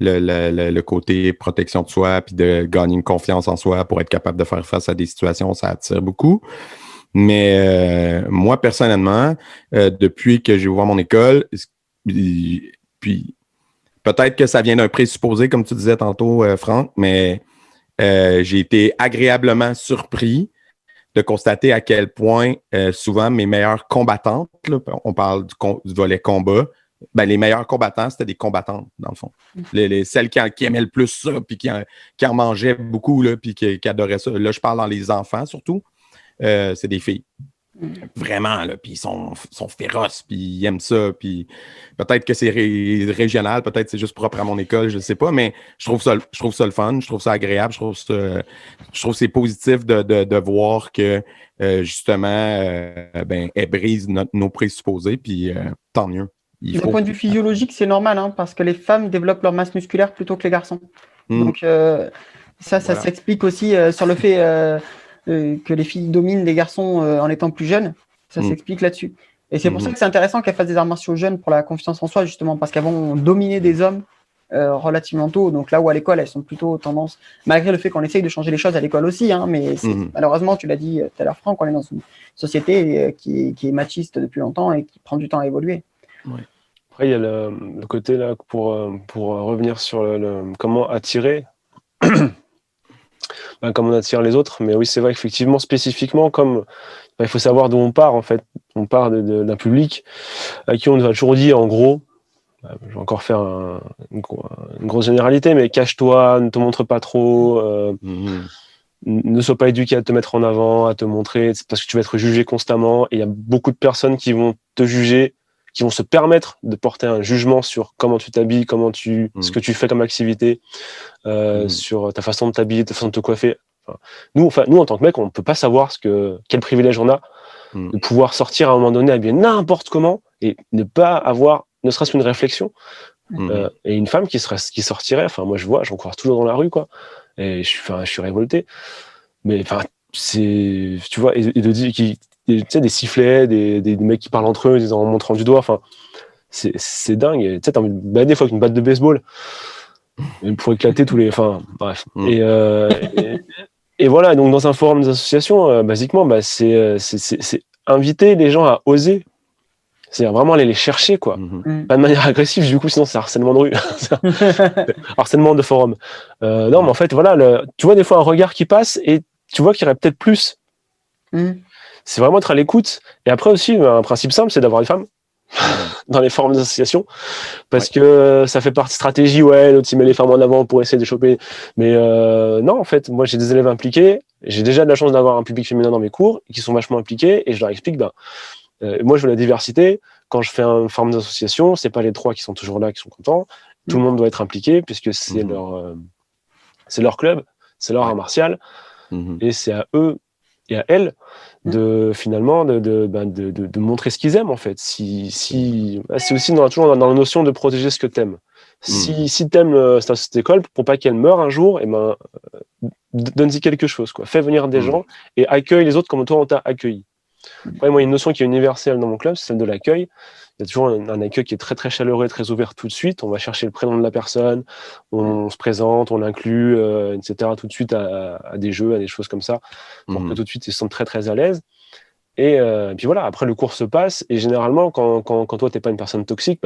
Le côté protection de soi, puis de gagner une confiance en soi pour être capable de faire face à des situations, ça attire beaucoup. Mais moi, personnellement, depuis que j'ai ouvert mon école, puis peut-être que ça vient d'un présupposé, comme tu disais tantôt, Franck, mais j'ai été agréablement surpris de constater à quel point souvent mes meilleures combattantes, là, on parle du volet combat, ben, les meilleures combattants, c'était des combattantes, dans le fond. Celles qui aimaient le plus ça, puis qui en mangeaient beaucoup, là, puis qui adoraient ça. Là, je parle dans les enfants surtout. C'est des filles. Vraiment, là, puis ils sont féroces, puis ils aiment ça, puis peut-être que c'est régional, peut-être que c'est juste propre à mon école, je ne sais pas, mais je trouve ça le fun, je trouve ça agréable, je trouve que c'est positif de voir que, justement, elles brisent nos présupposés, puis tant mieux. D'un point de vue physiologique, c'est normal, hein, parce que les femmes développent leur masse musculaire plutôt que les garçons. Donc, ça s'explique aussi sur le fait... que les filles dominent les garçons en étant plus jeunes, ça s'explique là-dessus. Et c'est pour ça que c'est intéressant qu'elles fassent des arts martiaux jeunes pour la confiance en soi, justement, parce qu'elles vont dominer des hommes relativement tôt. Donc là où à l'école, elles sont plutôt tendance, malgré le fait qu'on essaye de changer les choses à l'école aussi, hein, mais malheureusement, tu l'as dit tout à l'heure, Franck, on est dans une société qui est machiste depuis longtemps et qui prend du temps à évoluer. Ouais. Après, il y a le côté là, pour revenir sur comment attirer... comme on attire les autres, mais oui, c'est vrai qu'effectivement, spécifiquement, comme il faut savoir d'où on part, en fait. On part d'un public à qui on nous a toujours dit, en gros, je vais encore faire une grosse généralité, mais cache-toi, ne te montre pas trop, ne sois pas éduqué à te mettre en avant, à te montrer, parce que tu vas être jugé constamment, et il y a beaucoup de personnes qui vont te juger, qui vont se permettre de porter un jugement sur comment tu t'habilles, ce que tu fais comme activité, sur ta façon de t'habiller, ta façon de te coiffer. Enfin, nous, en tant que mec, on ne peut pas savoir quel privilège on a de pouvoir sortir à un moment donné habillé n'importe comment et ne pas avoir ne serait-ce qu'une réflexion. Et une femme qui sortirait, enfin moi j'en croise toujours dans la rue, quoi. Et je suis révolté. Mais enfin, tu vois, et de dire tu sais, des sifflets, des mecs qui parlent entre eux en montrant du doigt, enfin, c'est dingue. Tu sais, t'as envie de balader avec une batte de baseball pour éclater tous les... Enfin, bref. Et voilà, donc dans un forum des associations, basiquement, c'est inviter les gens à oser C'est vraiment aller les chercher, quoi. Mhm. Pas de manière agressive, du coup, sinon c'est harcèlement de rue, harcèlement de forum. Non, mais en fait, voilà, tu vois des fois un regard qui passe et tu vois qu'il y aurait peut-être plus. C'est vraiment être à l'écoute. Et après aussi, un principe simple, c'est d'avoir des femmes dans les forums d'associations, parce que ça fait partie de stratégie, l'autre il met les femmes en avant pour essayer de choper. Mais non, en fait, moi j'ai des élèves impliqués, j'ai déjà de la chance d'avoir un public féminin dans mes cours, qui sont vachement impliqués, et je leur explique, moi je veux la diversité, quand je fais un forum d'association, c'est pas les 3 qui sont toujours là, qui sont contents, tout le monde doit être impliqué, puisque c'est leur club, c'est leur art martial, et c'est à eux et à elles de finalement de montrer ce qu'ils aiment, en fait. C'est aussi toujours dans la notion de protéger ce que t'aimes. Si t'aimes cette école, pour pas qu'elle meure un jour, donne-y quelque chose, quoi. Fais venir des gens et accueille les autres comme toi on t'a accueilli. Après, moi, il y a une notion qui est universelle dans mon club, c'est celle de l'accueil. Il y a toujours un accueil qui est très très chaleureux, très ouvert tout de suite. On va chercher le prénom de la personne, on se présente, on l'inclut, etc. tout de suite à des jeux, à des choses comme ça, pour que tout de suite ils se sentent très très à l'aise. Et puis voilà, après le cours se passe, et généralement, quand toi t'es pas une personne toxique,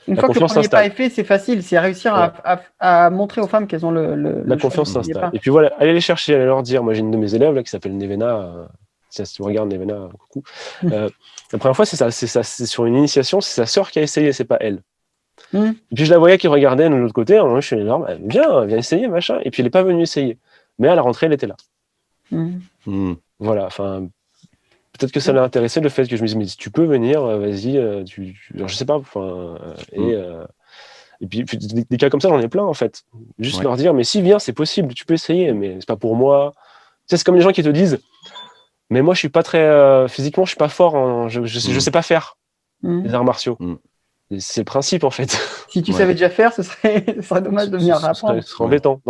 une fois que le premier pas est fait, c'est facile, c'est réussir à montrer aux femmes qu'elles ont la confiance s'installe. Et puis voilà, allez les chercher, allez leur dire. Moi j'ai une de mes élèves là qui s'appelle Nevena. Si tu regardes Nevena, coucou. La première fois, c'est sur une initiation, c'est sa sœur qui a essayé, c'est pas elle. Et puis je la voyais qui regardait de l'autre côté, je suis là, viens essayer, machin. Et puis elle n'est pas venue essayer. Mais à la rentrée, elle était là. Voilà, enfin, peut-être que ça l'a intéressé, le fait que je me dise, mais si tu peux venir, vas-y, alors, je sais pas, et puis des cas comme ça, j'en ai plein, en fait. Juste leur dire, mais si, viens, c'est possible, tu peux essayer, mais c'est pas pour moi. Tu sais, c'est comme les gens qui te disent, mais moi, je suis pas très physiquement, je suis pas fort, je sais pas faire les arts martiaux. C'est le principe, en fait. Si tu savais déjà faire, ce serait dommage de venir apprendre. Ce serait embêtant.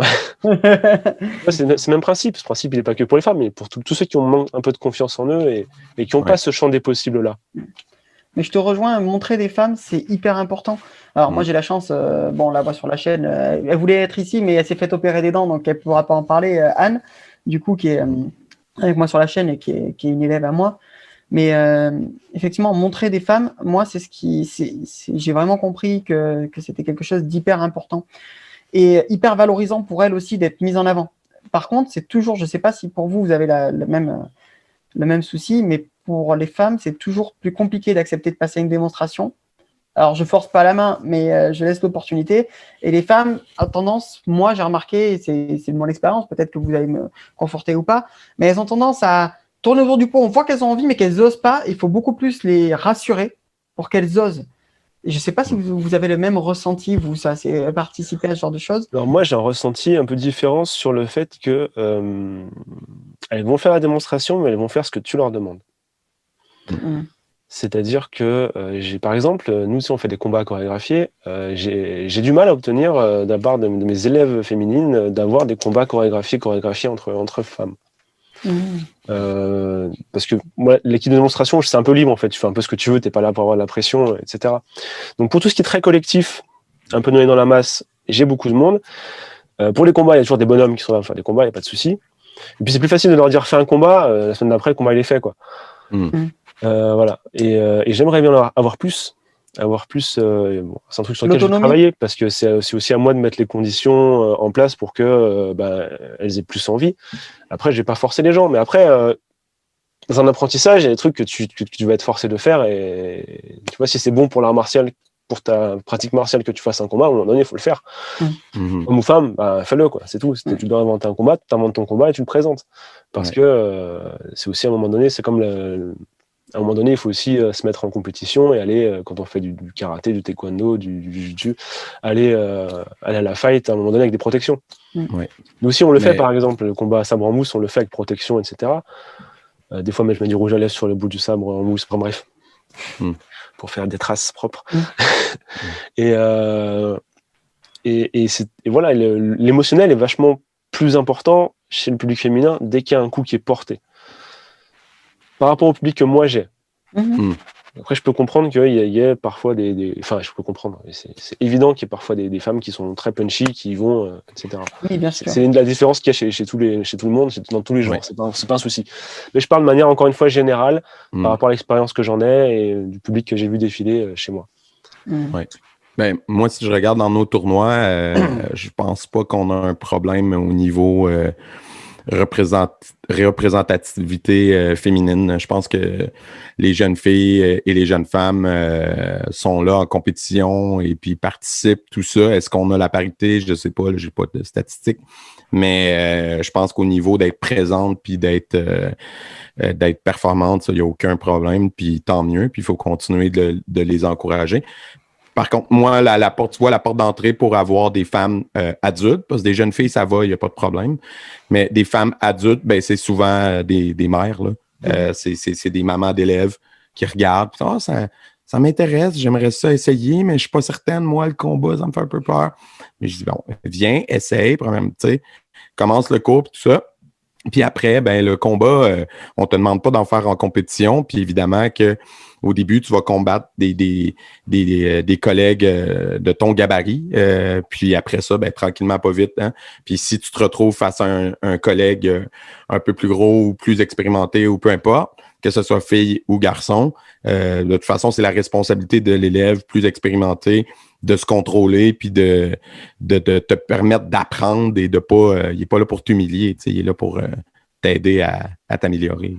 C'est le même principe. Ce principe, il n'est pas que pour les femmes, mais pour tous ceux qui ont un peu de confiance en eux et qui n'ont pas ce champ des possibles-là. Mais je te rejoins, montrer des femmes, c'est hyper important. Alors moi, j'ai la chance, on la voit sur la chaîne, elle voulait être ici, mais elle s'est fait opérer des dents, donc elle ne pourra pas en parler, Anne, du coup, qui est avec moi sur la chaîne et qui est une élève à moi. Mais effectivement, montrer des femmes, moi, j'ai vraiment compris que c'était quelque chose d'hyper important et hyper valorisant pour elles aussi d'être mise en avant. Par contre, c'est toujours, je ne sais pas si pour vous avez le même souci, mais pour les femmes, c'est toujours plus compliqué d'accepter de passer à une démonstration. Alors, je force pas la main, mais je laisse l'opportunité. Et les femmes ont tendance, moi, j'ai remarqué, c'est de mon expérience, peut-être que vous allez me conforter ou pas, mais elles ont tendance à tourner autour du pot. On voit qu'elles ont envie, mais qu'elles n'osent pas. Il faut beaucoup plus les rassurer pour qu'elles osent. Et je ne sais pas si vous avez le même ressenti, vous, ça, c'est participer à ce genre de choses. Alors moi, j'ai un ressenti un peu différent sur le fait que elles vont faire la démonstration, mais elles vont faire ce que tu leur demandes. C'est-à-dire que, par exemple, nous, si on fait des combats chorégraphiés, j'ai du mal à obtenir, de la part de mes élèves féminines, d'avoir des combats chorégraphiés entre femmes. Parce que moi, l'équipe de démonstration, c'est un peu libre en fait, tu fais un peu ce que tu veux, t'es pas là pour avoir de la pression, etc. Donc pour tout ce qui est très collectif, un peu noyé dans la masse, j'ai beaucoup de monde. Pour les combats, il y a toujours des bonhommes qui sont là pour faire des combats, il n'y a pas de souci. Et puis c'est plus facile de leur dire fais un combat, la semaine d'après le combat il est fait, quoi. Voilà. Et j'aimerais bien avoir plus. C'est un truc sur lequel je vais travailler, parce que c'est aussi à moi de mettre les conditions en place pour que elles aient plus envie. Après, je vais pas forcer les gens, mais après, dans un apprentissage, il y a des trucs que tu vas être forcé de faire, et tu vois, si c'est bon pour l'art martial, pour ta pratique martiale, que tu fasses un combat, à un moment donné, il faut le faire. Homme ou femme, fais-le, quoi, c'est tout. Tu dois inventer un combat, tu inventes ton combat et tu le présentes. Parce que c'est aussi, à un moment donné, c'est comme à un moment donné, il faut aussi se mettre en compétition et aller, quand on fait du karaté, du taekwondo, du jiu-jitsu, aller à la fight à un moment donné avec des protections. Nous aussi, on le fait, par exemple, le combat à sabre en mousse, on le fait avec protection, etc. Des fois, je mets du rouge à lèvres sur le bout du sabre en mousse, enfin, bref, pour faire des traces propres. Et voilà, l'émotionnel est vachement plus important chez le public féminin dès qu'il y a un coup qui est porté. Par rapport au public que moi j'ai. Après, je peux comprendre qu'il y ait parfois enfin, je peux comprendre. C'est évident qu'il y ait parfois des femmes qui sont très punchy, qui vont, etc. Oui, bien sûr. C'est la différence qu'il y a chez tout le monde, dans tous les genres. Ouais. C'est pas un souci. Mais je parle de manière, encore une fois, générale, Mm. par rapport à l'expérience que j'en ai et du public que j'ai vu défiler chez moi. Ouais. Ben, moi, si je regarde dans nos tournois, je pense pas qu'on a un problème au niveau représentativité féminine. Je pense que les jeunes filles et les jeunes femmes sont là en compétition et puis participent, tout ça. Est-ce qu'on a la parité? Je sais pas, j'ai pas de statistiques. Mais je pense qu'au niveau d'être présente puis d'être performante, il n'y a aucun problème. Puis tant mieux. Puis il faut continuer de les encourager. Par contre, moi, la porte d'entrée pour avoir des femmes adultes, parce que des jeunes filles, ça va, il n'y a pas de problème. Mais des femmes adultes, ben, c'est souvent des mères, là. C'est des mamans d'élèves qui regardent. Oh, ça m'intéresse, j'aimerais ça essayer, mais je ne suis pas certaine. Moi, le combat, ça me fait un peu peur. Mais je dis, bon, viens, essaye, commence le cours, puis tout ça. Puis après, ben le combat, on te demande pas d'en faire en compétition. Puis évidemment que au début, tu vas combattre des collègues de ton gabarit. Puis après ça, ben tranquillement, pas vite. Hein? Puis si tu te retrouves face à un collègue un peu plus gros ou plus expérimenté ou peu importe, que ce soit fille ou garçon, de toute façon, c'est la responsabilité de l'élève plus expérimenté de se contrôler puis de te permettre d'apprendre et de pas. Il n'est pas là pour t'humilier, il est là pour t'aider à t'améliorer.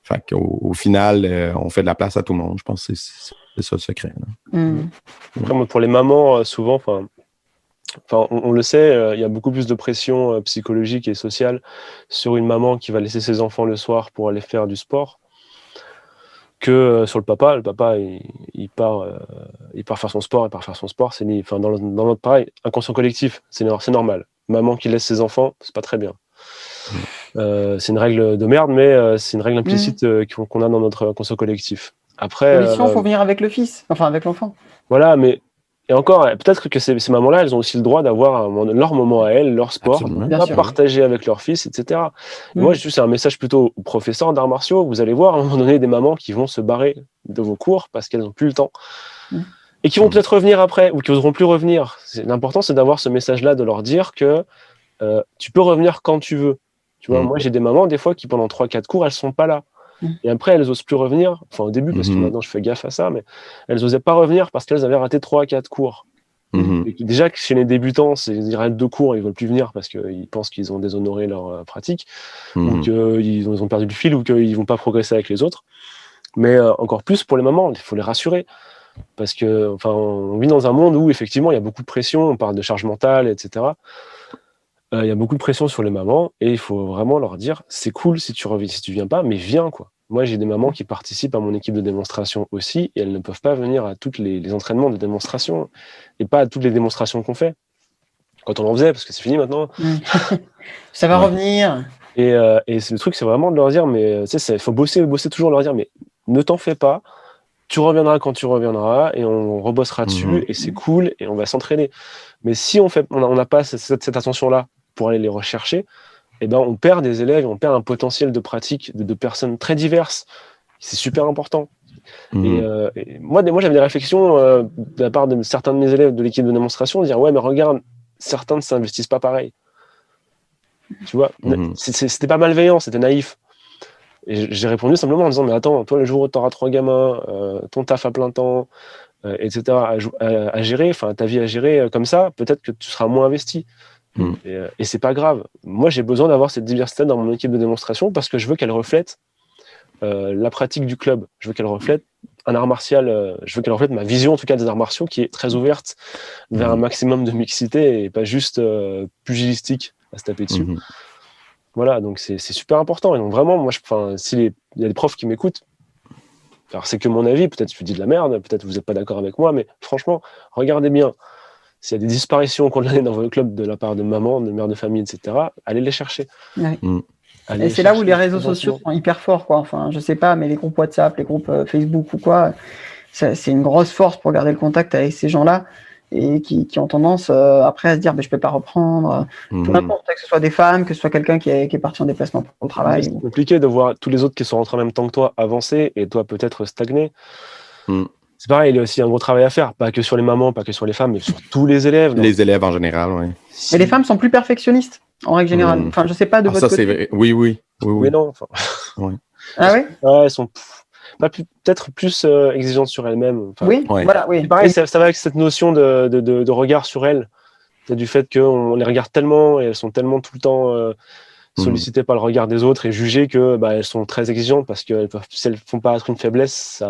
Fait qu'au final, on fait de la place à tout le monde. Je pense que c'est ça le secret. Après, moi, pour les mamans, souvent, on le sait, il y a beaucoup plus de pression psychologique et sociale sur une maman qui va laisser ses enfants le soir pour aller faire du sport que sur le papa. Le papa, il part faire son sport, dans notre pareil, inconscient collectif, c'est normal. Maman qui laisse ses enfants, c'est pas très bien. C'est une règle de merde, mais c'est une règle implicite qu'on a dans notre inconscient collectif. Après, solution, faut venir avec le fils, enfin avec l'enfant. Voilà, mais et encore, peut-être que ces mamans-là, elles ont aussi le droit d'avoir leur moment à elles, leur sport, partager avec leur fils, etc. Moi, c'est un message plutôt aux professeurs d'arts martiaux. Vous allez voir à un moment donné des mamans qui vont se barrer de vos cours parce qu'elles n'ont plus le temps et qui vont peut-être revenir après ou qui n'oseront plus revenir. L'important, c'est d'avoir ce message-là, de leur dire que tu peux revenir quand tu veux. Tu vois, moi, j'ai des mamans, des fois, qui pendant 3-4 cours, elles sont pas là. Et après, elles n'osent plus revenir. Enfin, au début, parce que maintenant, je fais gaffe à ça, mais elles n'osaient pas revenir parce qu'elles avaient raté 3-4 cours. Et déjà, que chez les débutants, ils ratent 2 cours, ils ne veulent plus venir parce qu'ils pensent qu'ils ont déshonoré leur pratique, ou qu'ils ont perdu le fil, ou qu'ils ne vont pas progresser avec les autres. Mais encore plus pour les mamans, il faut les rassurer. Parce que, on vit dans un monde où, effectivement, il y a beaucoup de pression, on parle de charge mentale, etc. Il y a beaucoup de pression sur les mamans et il faut vraiment leur dire c'est cool si tu viens pas, mais viens quoi. Moi j'ai des mamans qui participent à mon équipe de démonstration aussi et elles ne peuvent pas venir à tous les entraînements de démonstration et pas à toutes les démonstrations qu'on fait quand on en faisait parce que c'est fini maintenant. Ça va revenir. Et le truc c'est vraiment de leur dire mais il faut bosser toujours, leur dire mais ne t'en fais pas. Tu reviendras quand tu reviendras et on rebossera dessus et c'est cool et on va s'entraîner. Mais si on n'a pas cette attention-là pour aller les rechercher, eh ben on perd des élèves, on perd un potentiel de pratique de personnes très diverses. C'est super important. Et moi, j'avais des réflexions de la part de certains de mes élèves de l'équipe de démonstration, de dire ouais, mais regarde, certains ne s'investissent pas pareil. Tu vois, c'était pas malveillant, c'était naïf. Et j'ai répondu simplement en disant mais attends, toi le jour où tu auras 3 gamins, ton taf à plein temps, etc. à gérer, ta vie à gérer comme ça, peut-être que tu seras moins investi. Et c'est pas grave. Moi j'ai besoin d'avoir cette diversité dans mon équipe de démonstration parce que je veux qu'elle reflète la pratique du club. Je veux qu'elle reflète un art martial, je veux qu'elle reflète ma vision en tout cas des arts martiaux qui est très ouverte vers un maximum de mixité et pas juste pugilistique à se taper dessus. Voilà, donc c'est super important. Et donc vraiment, moi, s'il y a des profs qui m'écoutent, alors c'est que mon avis, peut-être je dis de la merde, peut-être vous n'êtes pas d'accord avec moi, mais franchement, regardez bien. S'il y a des disparitions qu'on a dans votre club de la part de maman, de mère de famille, etc., allez les chercher. Ouais. Et c'est là où les réseaux sociaux sont hyper forts, quoi. Enfin, je sais pas, mais les groupes WhatsApp, les groupes Facebook ou quoi, c'est une grosse force pour garder le contact avec ces gens-là. et qui ont tendance après à se dire je peux pas reprendre. Peu Mhm. importe, que ce soit des femmes, que ce soit quelqu'un qui est parti en déplacement pour le travail. C'est compliqué de voir tous les autres qui sont rentrés en même temps que toi avancer et toi peut-être stagner. Mm. C'est pareil, il y a aussi un gros travail à faire, pas que sur les mamans, pas que sur les femmes, mais sur tous les élèves. Les élèves en général, oui. Mais les femmes sont plus perfectionnistes en règle générale. Mm. Enfin, je sais pas de votre Ça, côté. c'est vrai. Oui, oui. Oui, Mais oui. non, enfin, Ah oui. ouais, elles sont peut-être plus exigeantes sur elles-mêmes. Enfin, Oui. Ouais. Voilà. Oui. c'est pareil, Et- ça va avec cette notion de regard sur elles. C'est du fait qu'on les regarde tellement et elles sont tellement tout le temps sollicitées par le regard des autres et jugées que elles sont très exigeantes parce que si elles font paraître une faiblesse,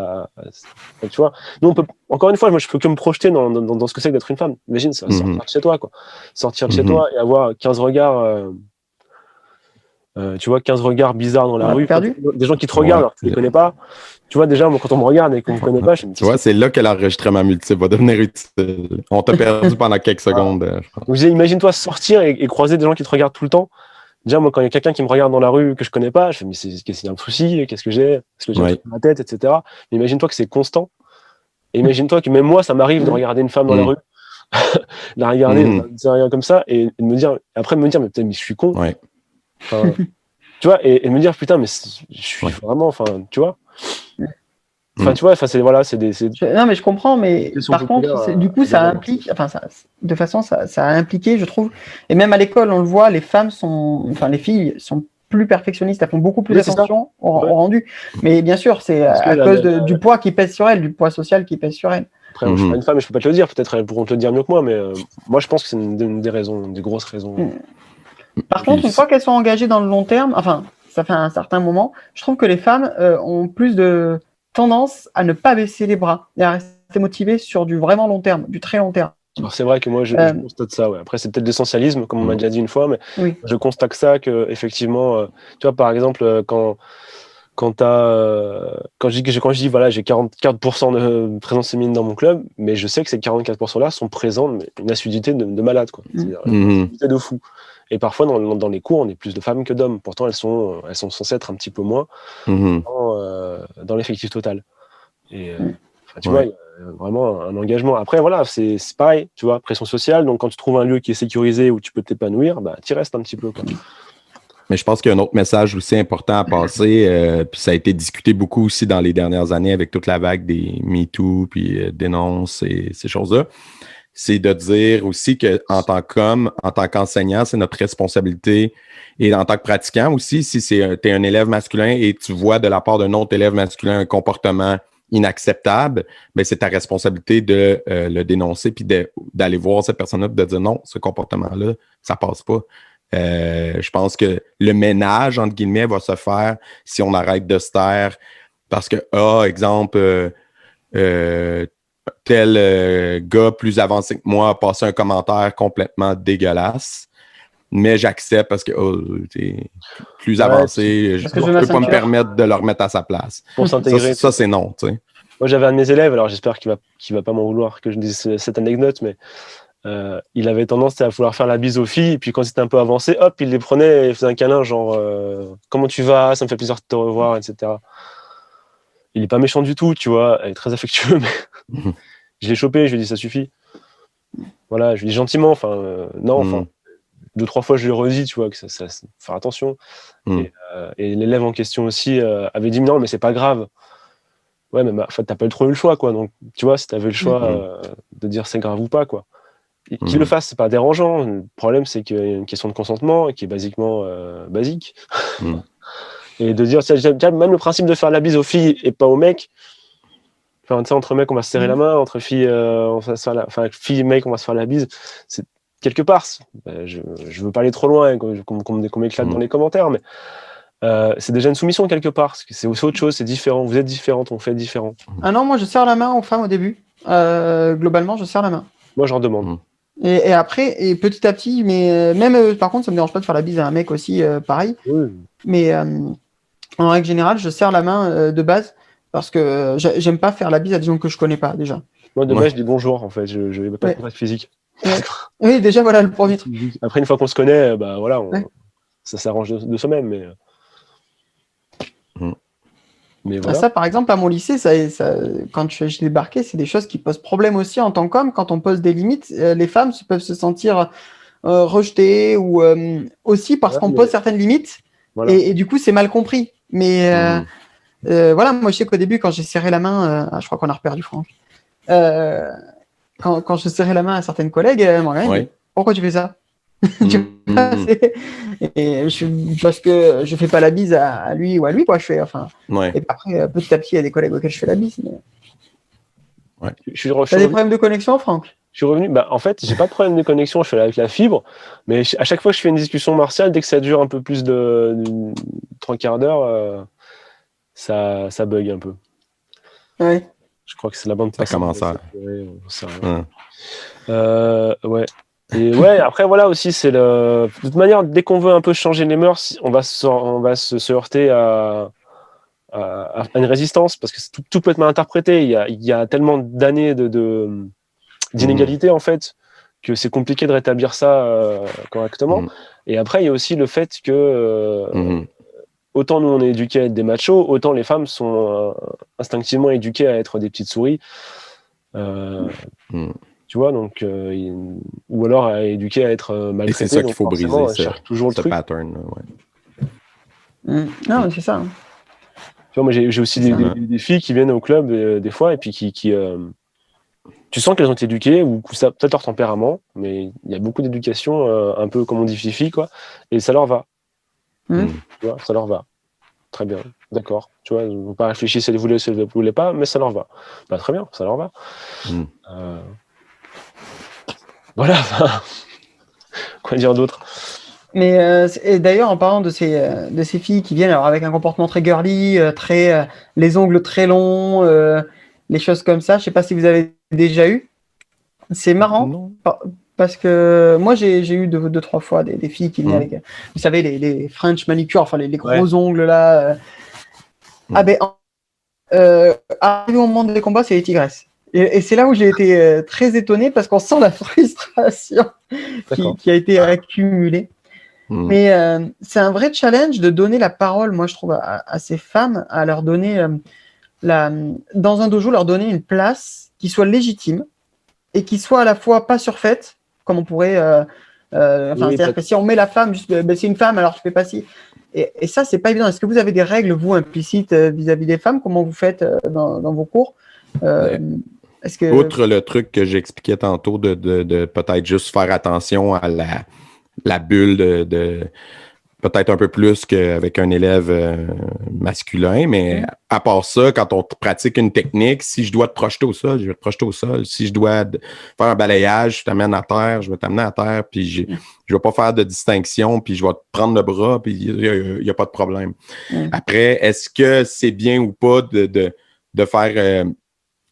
tu vois. Nous, on peut, encore une fois, moi je peux que me projeter dans ce que c'est que d'être une femme. Imagine, ça, sortir de chez toi, quoi. Sortir de chez toi et avoir 15 regards. Tu vois, 15 regards bizarres dans la rue, perdu. des gens qui te regardent alors que tu ne les connais pas. Tu vois, déjà, moi, quand on me regarde et qu'on ne me connaît pas, je me dis, Tu vois, c'est là que l'enregistrement multiple va devenir utile. On t'a perdu pendant quelques secondes, je pense. donc, imagine-toi sortir et croiser des gens qui te regardent tout le temps. Déjà, moi, quand il y a quelqu'un qui me regarde dans la rue que je connais pas, je fais, mais qu'est-ce qu'il y a un souci? Qu'est-ce que j'ai? Est-ce que j'ai un truc dans la tête, etc. Mais imagine-toi que c'est constant. Et imagine-toi que même moi, ça m'arrive de regarder une femme dans la rue, de la regarder, de dire rien comme ça, et de me dire, après de me dire, mais putain, mais je suis con. Ouais. Enfin, tu vois, et de me dire, putain, mais je suis vraiment, enfin, tu vois. Enfin, tu vois, enfin, c'est des. Non, mais je comprends, mais Question par contre, populaire, du coup, ça implique, enfin, de façon, ça a impliqué, je trouve, et même à l'école, on le voit, les filles sont plus perfectionnistes, elles font beaucoup plus attention au rendu. Mais bien sûr, c'est à cause du poids qui pèse sur elles, du poids social qui pèse sur elles. Après, moi, je suis pas une femme et je peux pas te le dire, peut-être elles pourront te le dire mieux que moi, mais moi, je pense que c'est une des raisons, des grosses raisons. Par contre, une fois qu'elles sont engagées dans le long terme, enfin, ça fait un certain moment, je trouve que les femmes ont plus de tendance à ne pas baisser les bras et à rester motivées sur du vraiment long terme, du très long terme. Alors c'est vrai que moi je constate ça, ouais. Après c'est peut-être l'essentialisme, comme on m'a déjà dit une fois, mais je constate ça que effectivement, tu vois par exemple quand je dis voilà j'ai 44% de présence féminine dans mon club, mais je sais que ces 44% là sont présents, mais une assiduité de malade quoi, c'est-à-dire une assiduité de fou. Et parfois dans les cours on est plus de femmes que d'hommes, pourtant elles sont censées être un petit peu moins dans l'effectif total. Et tu vois, il y a vraiment un engagement. Après, voilà, c'est pareil, tu vois, pression sociale. Donc, quand tu trouves un lieu qui est sécurisé où tu peux t'épanouir, tu y restes un petit peu. Quoi. Mais je pense qu'il y a un autre message aussi important à passer, puis ça a été discuté beaucoup aussi dans les dernières années avec toute la vague des MeToo, puis dénonces et ces choses-là. C'est de dire aussi qu'en tant qu'homme, en tant qu'enseignant, c'est notre responsabilité. Et en tant que pratiquant aussi, si tu es un élève masculin et tu vois de la part d'un autre élève masculin un comportement inacceptable, ben c'est ta responsabilité de le dénoncer puis d'aller voir cette personne-là et de dire non, ce comportement-là, ça passe pas. Je pense que le ménage, entre guillemets, va se faire si on arrête de se taire parce que, exemple, tel gars plus avancé que moi a passé un commentaire complètement dégueulasse. Mais j'accepte parce que t'es plus avancé, je ne peux pas me permettre de le remettre à sa place. Pour s'intégrer. Ça c'est non. T'sais. Moi, j'avais un de mes élèves, alors j'espère qu'il va pas m'en vouloir que je dise cette anecdote, mais il avait tendance à vouloir faire la bise aux filles, et puis quand c'était un peu avancé, hop, il les prenait et il faisait un câlin, genre comment tu vas, ça me fait plaisir de te revoir, etc. Il n'est pas méchant du tout, tu vois, il est très affectueux, mais je l'ai chopé, je lui ai dit ça suffit. Voilà, je lui ai dit gentiment, non, 2-3 fois, je lui ai redit, tu vois, que ça faire attention. Et l'élève en question aussi avait dit non, mais c'est pas grave. Ouais, mais en fait, t'as pas trop eu le choix, quoi. Donc, tu vois, si t'avais le choix de dire c'est grave ou pas, quoi. Qu'il le fasse, c'est pas dérangeant. Le problème, c'est qu'il y a une question de consentement qui est basiquement basique. Et de dire, même le principe de faire la bise aux filles et pas aux mecs. Enfin, tu sais, entre mecs, on va se serrer la main, entre filles, filles et mecs, on va se faire la bise. C'est quelque part, je veux pas aller trop loin, qu'on m'éclate dans les commentaires, mais c'est déjà une soumission quelque part. C'est aussi autre chose, c'est différent. Vous êtes différentes, on fait différent. Ah non, moi je serre la main aux femmes au début. Globalement, je serre la main. Moi, j'en demande. Et après, et petit à petit, mais même par contre, ça me dérange pas de faire la bise à un mec aussi, pareil. Oui. Mais en règle générale, je serre la main de base parce que j'aime pas faire la bise à des gens que je connais pas déjà. Moi, de base, je dis bonjour en fait. Je vais pas de contact physique. Oui, déjà, voilà le premier truc. Après, une fois qu'on se connaît, voilà, ça s'arrange de soi-même. Mais... Mais voilà. Ça, par exemple, à mon lycée, quand je débarquais, c'est des choses qui posent problème aussi en tant qu'homme. Quand on pose des limites, les femmes peuvent se sentir rejetées ou aussi parce Ouais, qu'on mais pose certaines limites voilà. et du coup, c'est mal compris. Mais voilà, moi, je sais qu'au début, quand j'ai serré la main, je crois qu'on a reperdu Franck. Quand je serrais la main à certaines collègues, elles m'ont regardé, Ouais. pourquoi tu fais ça? Mhm. Parce que je fais pas la bise à lui ou à lui, quoi. Je fais, enfin, Ouais. et après, petit à petit, il y a des collègues auxquels je fais la bise. Mais... Je suis T'as des problèmes de connexion, Franck? Je suis revenu. Bah, en fait, j'ai pas de problème de connexion. Je suis là avec la fibre, mais à chaque fois que je fais une discussion martiale, dès que ça dure un peu plus de 3/4 d'heure, ça bug un peu. Ouais. Je crois que c'est la bande Ça passante. commence à. On sait rien. Ouais. Et ouais, après voilà aussi, c'est de toute manière, dès qu'on veut un peu changer les mœurs, on va se heurter à une résistance parce que tout peut être mal interprété. Il y a tellement d'années d'inégalité en fait que c'est compliqué de rétablir ça correctement. Et après, il y a aussi le fait que autant nous on est éduqués à être des machos, autant les femmes sont instinctivement éduquées à être des petites souris. Tu vois, donc ou alors éduquées à être maltraitées. Et c'est ça qu'il faut briser, cherche toujours le truc. pattern. Ouais. Non, mais c'est ça. Tu vois, moi j'ai aussi des filles qui viennent au club des fois et puis qui tu sens qu'elles ont été éduquées ou que ça peut-être leur tempérament, mais il y a beaucoup d'éducation un peu comme on dit fifi quoi, et ça leur va. Tu vois, ça leur va. Très bien, d'accord. Tu vois, ils n'ont pas réfléchi si elles voulaient ou si elles ne voulaient pas, mais ça leur va. Bah, très bien, ça leur va. Voilà. Quoi dire d'autre? Mais et d'ailleurs, en parlant de ces filles qui viennent alors avec un comportement très girly, les ongles très longs, les choses comme ça, je sais pas si vous avez déjà eu. C'est marrant parce que moi j'ai eu deux, trois fois des filles qui venaient avec, vous savez, les French manicure, enfin les gros ongles là. Ah ben, arrivé au moment des combats, c'est les tigresses. Et c'est là où j'ai été très étonné parce qu'on sent la frustration qui a été accumulée. Mais c'est un vrai challenge de donner la parole, moi je trouve, à ces femmes, à leur donner, dans un dojo, leur donner une place qui soit légitime et qui soit à la fois pas surfaite, comme on pourrait... c'est-à-dire que si on met la femme, juste, c'est une femme, alors tu fais pas ci. Et ça, c'est pas évident. Est-ce que vous avez des règles, vous, implicites vis-à-vis des femmes? Comment vous faites dans vos cours? Outre le truc que j'expliquais tantôt de peut-être juste faire attention à la bulle de peut-être un peu plus qu'avec un élève masculin, mais à part ça, quand on pratique une technique, si je dois te projeter au sol, je vais te projeter au sol. Si je dois faire un balayage, je t'amène à terre, je vais t'amener à terre, puis je vais pas faire de distinction, puis je vais te prendre le bras, puis il n'y a pas de problème. Après, est-ce que c'est bien ou pas de faire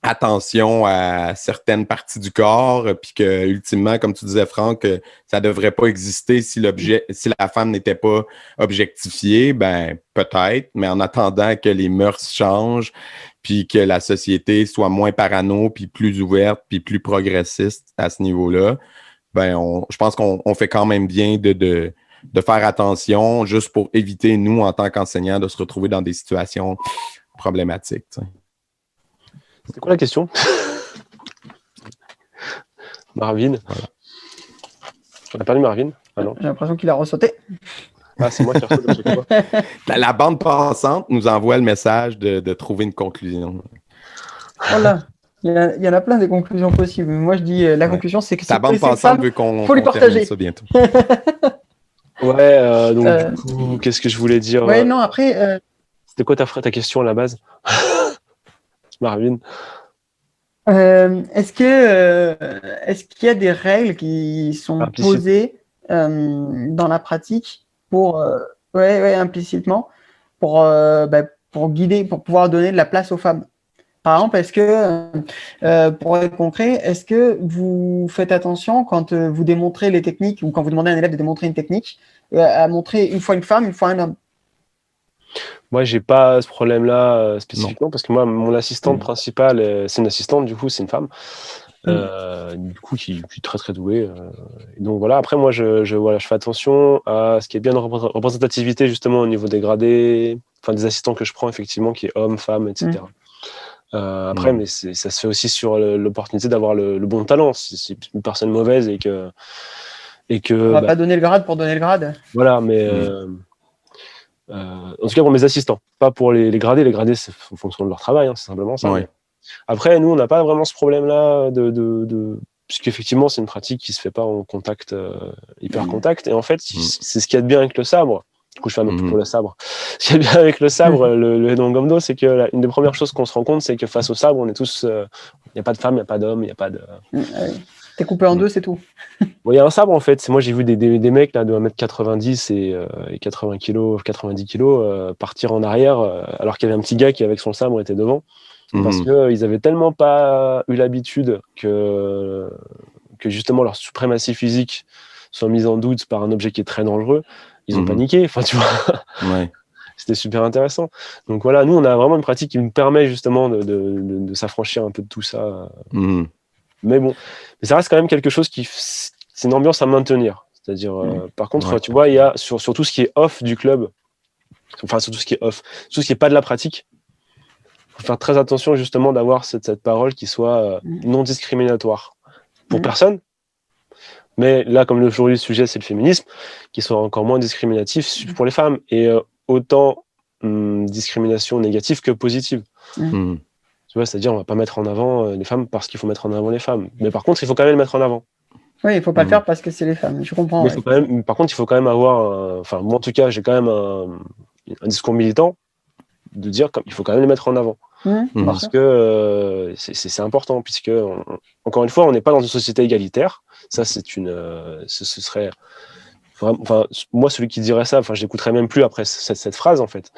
attention à certaines parties du corps, puis que ultimement, comme tu disais, Franck, ça devrait pas exister si la femme n'était pas objectifiée, ben peut-être, mais en attendant que les mœurs changent, puis que la société soit moins parano, puis plus ouverte, puis plus progressiste à ce niveau-là, ben je pense qu'on fait quand même bien de faire attention, juste pour éviter, nous, en tant qu'enseignants, de se retrouver dans des situations problématiques. T'sais. C'était quoi la question? Marvin. Voilà. On a perdu Marvin? Ah non. J'ai l'impression qu'il a ressauté. Ah, c'est moi qui ressaute à chaque fois. La bande passante nous envoie le message de trouver une conclusion. Voilà. Il y en a plein des conclusions possibles. Moi, je dis la conclusion, c'est que la bande passante veut qu'on partage ça bientôt. Ouais, donc du coup, qu'est-ce que je voulais dire? Ouais, non, après... C'était quoi ta question à la base? Marvin. Est-ce qu'il y a des règles qui sont posées dans la pratique pour implicitement pour guider, pour pouvoir donner de la place aux femmes? Par exemple, est-ce que pour être concret, est-ce que vous faites attention quand vous démontrez les techniques ou quand vous demandez à un élève de démontrer une technique à montrer une fois une femme, une fois un homme? Moi, j'ai pas ce problème-là spécifiquement parce que moi, mon assistante principale, c'est une assistante, du coup, c'est une femme. Du coup, qui est très très doué. Et donc voilà, après moi je fais attention à ce qui est bien de représentativité justement au niveau des gradés, enfin des assistants que je prends effectivement, qui est homme, femme, etc. Après, mais ça se fait aussi sur l'opportunité d'avoir le bon talent. Si c'est une personne mauvaise et que On va pas donner le grade pour donner le grade. voilà, mais en tout cas pour mes assistants, pas pour les gradés. Les gradés, c'est en fonction de leur travail, c'est simplement ça. Ouais. Après, nous, on n'a pas vraiment ce problème-là puisqu'effectivement, c'est une pratique qui se fait pas en contact, hyper contact. Et en fait, c'est ce qu'il y a de bien avec le sabre. Du coup, je fais un peu pour le sabre. Ce qu'il y a de bien avec le sabre, le Hedon Gomdo, c'est que une des premières choses qu'on se rend compte, c'est que face au sabre, on est tous. Il n'y a pas de femmes, il n'y a pas d'hommes, il n'y a pas de. T'es coupé en deux, c'est tout. Bon, il y a un sabre en fait. Moi, j'ai vu des mecs là, de 1m90 et 80 kg, 90 kg partir en arrière alors qu'il y avait un petit gars qui, avec son sabre, était devant. Parce qu'ils avaient tellement pas eu l'habitude que justement leur suprématie physique soit mise en doute par un objet qui est très dangereux. Ils ont paniqué. Enfin, tu vois. Ouais. C'était super intéressant. Donc voilà, nous, on a vraiment une pratique qui nous permet justement de s'affranchir un peu de tout ça. Mais bon, mais ça reste quand même quelque chose c'est une ambiance à maintenir. C'est-à-dire, par contre, tu vois, il y a sur tout ce qui est off du club, enfin, sur tout ce qui est off, tout ce qui n'est pas de la pratique, il faut faire très attention justement d'avoir cette parole qui soit non discriminatoire pour personne. Mais là, comme aujourd'hui, le sujet, c'est le féminisme, qui soit encore moins discriminatif pour les femmes. Et autant discrimination négative que positive. Tu vois, c'est-à-dire, on va pas mettre en avant les femmes parce qu'il faut mettre en avant les femmes. Mais par contre, il faut quand même les mettre en avant. Oui, il faut pas le faire parce que c'est les femmes. Je comprends. Mais par contre, il faut quand même avoir... Enfin, moi, en tout cas, j'ai quand même un discours militant de dire qu'il faut quand même les mettre en avant. Parce que c'est important, puisque, encore une fois, on n'est pas dans une société égalitaire. Ça, ce serait... Enfin, moi, celui qui dirait ça, enfin, je l'écouterais même plus après cette phrase, en fait.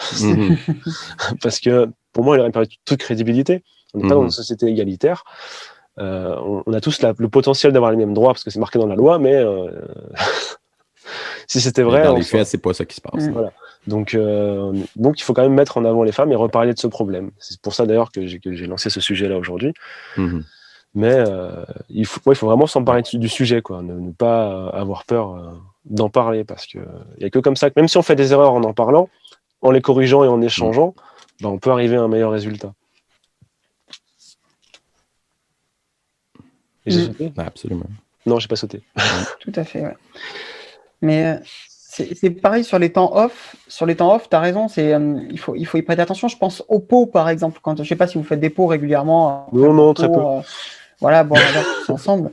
Parce que, pour moi, il aurait perdu toute crédibilité. On n'est pas dans une société égalitaire. On a tous le potentiel d'avoir les mêmes droits, parce que c'est marqué dans la loi, mais si c'était vrai... Dans les faits, c'est pas ça qui se passe. Voilà. Donc, il faut quand même mettre en avant les femmes et reparler de ce problème. C'est pour ça, d'ailleurs, que j'ai lancé ce sujet-là aujourd'hui. Mais il faut vraiment s'emparer du sujet, quoi. Ne pas avoir peur d'en parler, parce qu'il n'y a que comme ça que, même si on fait des erreurs en parlant, en les corrigeant et en échangeant, on peut arriver à un meilleur résultat. Et j'ai sauté ? Absolument. Non, j'ai pas sauté. Tout à fait, ouais. Mais c'est pareil sur les temps off. Sur les temps off, tu as raison, il faut y prêter attention. Je pense aux pots, par exemple. Je ne sais pas si vous faites des pots régulièrement. Non, très peu. Voilà, boire un verre tous ensemble.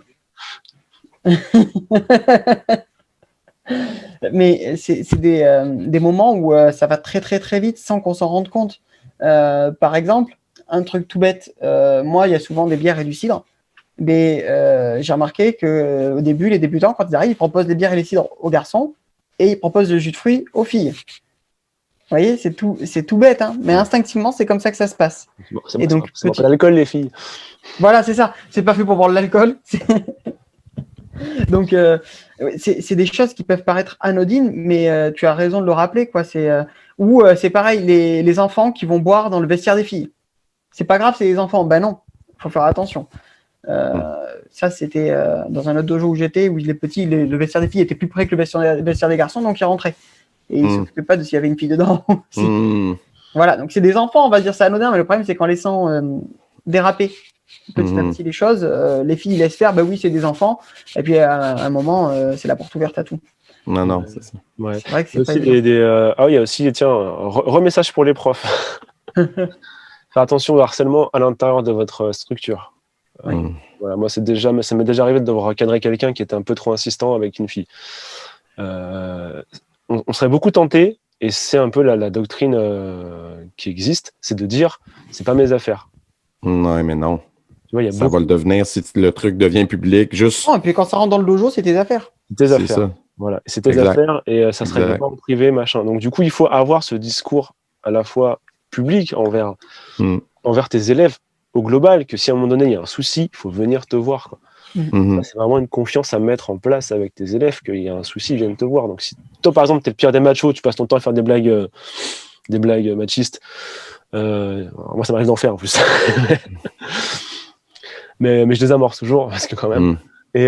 Mais c'est des moments où ça va très très très vite sans qu'on s'en rende compte. Par exemple, un truc tout bête, moi il y a souvent des bières et du cidre, mais j'ai remarqué qu'au début, les débutants, quand ils arrivent, ils proposent des bières et les cidres aux garçons et ils proposent le jus de fruits aux filles. Vous voyez, c'est tout bête, hein, mais instinctivement, c'est comme ça que ça se passe. Et donc, c'est pas l'alcool, les filles. Voilà, c'est ça. C'est pas fait pour boire de l'alcool. Donc, c'est des choses qui peuvent paraître anodines, mais tu as raison de le rappeler, quoi. Ou c'est pareil, les enfants qui vont boire dans le vestiaire des filles. C'est pas grave, c'est les enfants. Ben non, faut faire attention. Ça, c'était dans un autre dojo où j'étais, où les petits, le vestiaire des filles était plus près que le vestiaire des garçons, donc ils rentraient. Et ils ne s'occupaient pas de s'il y avait une fille dedans aussi. Voilà, donc c'est des enfants, on va dire c'est anodin, mais le problème c'est qu'en laissant déraper petit à petit les choses, les filles laissent faire, bah oui, c'est des enfants, et puis à un moment, c'est la porte ouverte à tout. Non, c'est ça. Ouais. C'est vrai que c'est pas il y a aussi, tiens, remessage pour les profs. Faire attention au harcèlement à l'intérieur de votre structure. Voilà, moi, ça m'est déjà arrivé de devoir recadrer quelqu'un qui était un peu trop insistant avec une fille. On serait beaucoup tenté, et c'est un peu la doctrine qui existe, c'est de dire, c'est pas mes affaires. Non, mais non. Tu vois, ça va le devenir si le truc devient public. Juste... Non, et puis quand ça rentre dans le dojo, c'est tes affaires. C'est tes affaires. Ça. Voilà. C'est tes affaires, et ça serait pas en privé, machin. Donc, du coup, il faut avoir ce discours à la fois public envers tes élèves, au global, que si à un moment donné, il y a un souci, il faut venir te voir, quoi. C'est vraiment une confiance à mettre en place avec tes élèves, qu'il y a un souci, ils viennent te voir. Donc si toi par exemple t'es le pire des machos, tu passes ton temps à faire des blagues machistes, moi ça m'arrive d'en faire en plus. Mais je désamorce toujours, parce que quand même. Et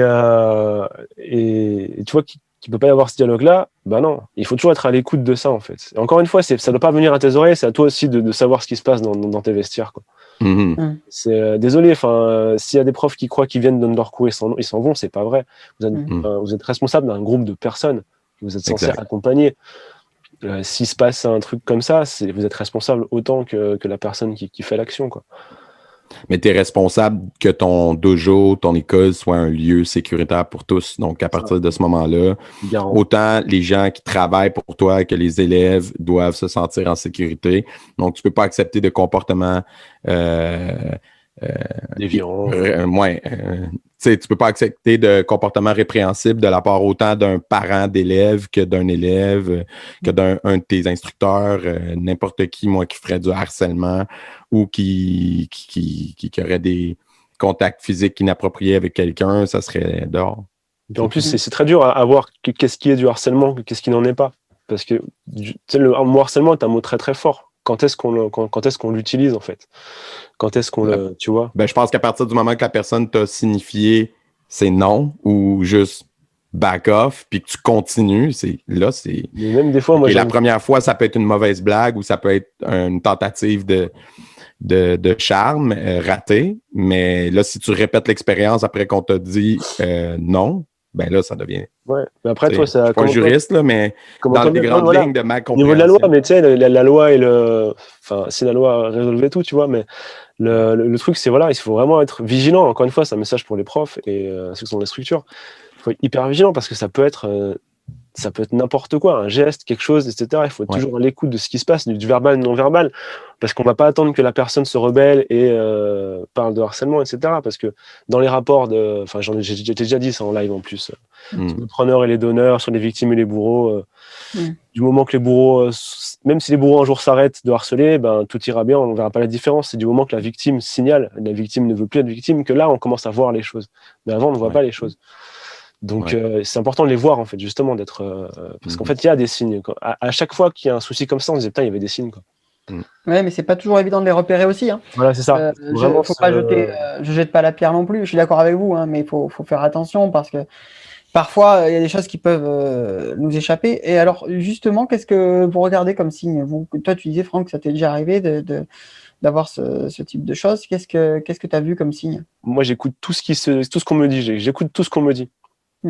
tu vois qu'il ne peut pas y avoir ce dialogue-là, bah non, il faut toujours être à l'écoute de ça, en fait. Et encore une fois, ça ne doit pas venir à tes oreilles, c'est à toi aussi de savoir ce qui se passe dans tes vestiaires, quoi. Désolé, s'il y a des profs qui croient qu'ils viennent donner leur cours, ils s'en vont, c'est pas vrai. Vous êtes responsable d'un groupe de personnes que vous êtes censé accompagner. S'il se passe un truc comme ça, vous êtes responsable autant que la personne qui fait l'action, quoi. Mais tu es responsable que ton dojo, ton école soit un lieu sécuritaire pour tous. Donc, à partir de ce moment-là, autant les gens qui travaillent pour toi que les élèves doivent se sentir en sécurité. Donc, tu peux pas accepter de comportements déviants. Tu peux pas accepter de comportements répréhensibles de la part autant d'un parent d'élève que d'un élève, que d'un de tes instructeurs, n'importe qui, moi, qui ferait du harcèlement ou qui aurait des contacts physiques inappropriés avec quelqu'un, ça serait dehors. Et en plus, c'est très dur à voir qu'est-ce qui est du harcèlement, qu'est-ce qui n'en est pas. Parce que le mot harcèlement est un mot très très fort. Quand est-ce qu'on l'utilise, en fait? Quand est-ce qu'on tu vois? Je pense qu'à partir du moment que la personne t'a signifié c'est non ou juste back off, puis que tu continues, Mais même des fois, moi, la première fois, ça peut être une mauvaise blague ou ça peut être une tentative de charme raté, mais là, si tu répètes l'expérience après qu'on t'a dit non, ben là, ça devient... Ouais, mais après, toi, ça... Je suis pas un juriste, là, mais dans les grandes lignes de ma compréhension. Au niveau de la loi, mais tu sais, la loi et Enfin, si la loi résolvait tout, tu vois, mais le truc, c'est, voilà, il faut vraiment être vigilant. Encore une fois, c'est un message pour les profs et ceux qui sont dans les structures. Il faut être hyper vigilant parce que ça peut être n'importe quoi, un geste, quelque chose, etc. Il faut être toujours à l'écoute de ce qui se passe, du verbal, non-verbal, parce qu'on ne va pas attendre que la personne se rebelle et parle de harcèlement, etc. Parce que dans les rapports enfin, j'ai déjà dit ça en live en plus, sur les preneurs et les donneurs, sur les victimes et les bourreaux, du moment que les bourreaux, même si les bourreaux un jour s'arrêtent de harceler, ben, tout ira bien, on ne verra pas la différence. C'est du moment que la victime signale, la victime ne veut plus être victime, que là, on commence à voir les choses. Mais avant, on ne voit pas les choses. Donc, c'est important de les voir, en fait, justement, parce qu'en fait, il y a des signes. À chaque fois qu'il y a un souci comme ça, on se dit, putain, il y avait des signes, quoi. Ouais, mais c'est pas toujours évident de les repérer aussi, hein. Voilà, c'est ça. Faut pas je jette pas la pierre non plus, je suis d'accord avec vous, hein, mais il faut faire attention parce que parfois, il y a des choses qui peuvent nous échapper. Et alors, justement, qu'est-ce que vous regardez comme signe? Toi, tu disais, Franck, que ça t'est déjà arrivé d'avoir ce type de choses. Qu'est-ce que tu as vu comme signe? Moi, j'écoute tout ce qu'on me dit. J'écoute tout ce qu'on me dit.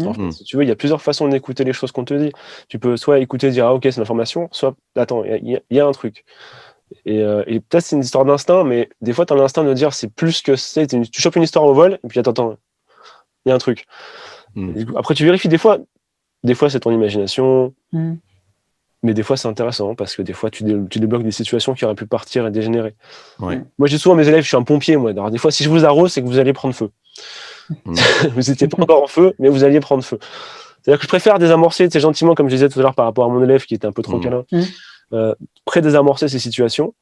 En fait, si tu veux, il y a plusieurs façons d'écouter les choses qu'on te dit. Tu peux soit écouter et dire ah ok c'est l'information, soit attends il y a un truc. Et peut-être c'est une histoire d'instinct, mais des fois tu as l'instinct de dire c'est plus que c'est. Tu chopes une histoire au vol et puis attends il y a un truc. Et coup, après tu vérifies des fois c'est ton imagination, mais des fois c'est intéressant parce que des fois tu débloques des situations qui auraient pu partir et dégénérer. Moi je dis souvent à mes élèves je suis un pompier moi. Alors des fois si je vous arrose c'est que vous allez prendre feu. Vous n'étiez pas encore en feu, mais vous alliez prendre feu. C'est-à-dire que je préfère désamorcer, gentiment, comme je disais tout à l'heure par rapport à mon élève qui était un peu trop câlin, désamorcer ces situations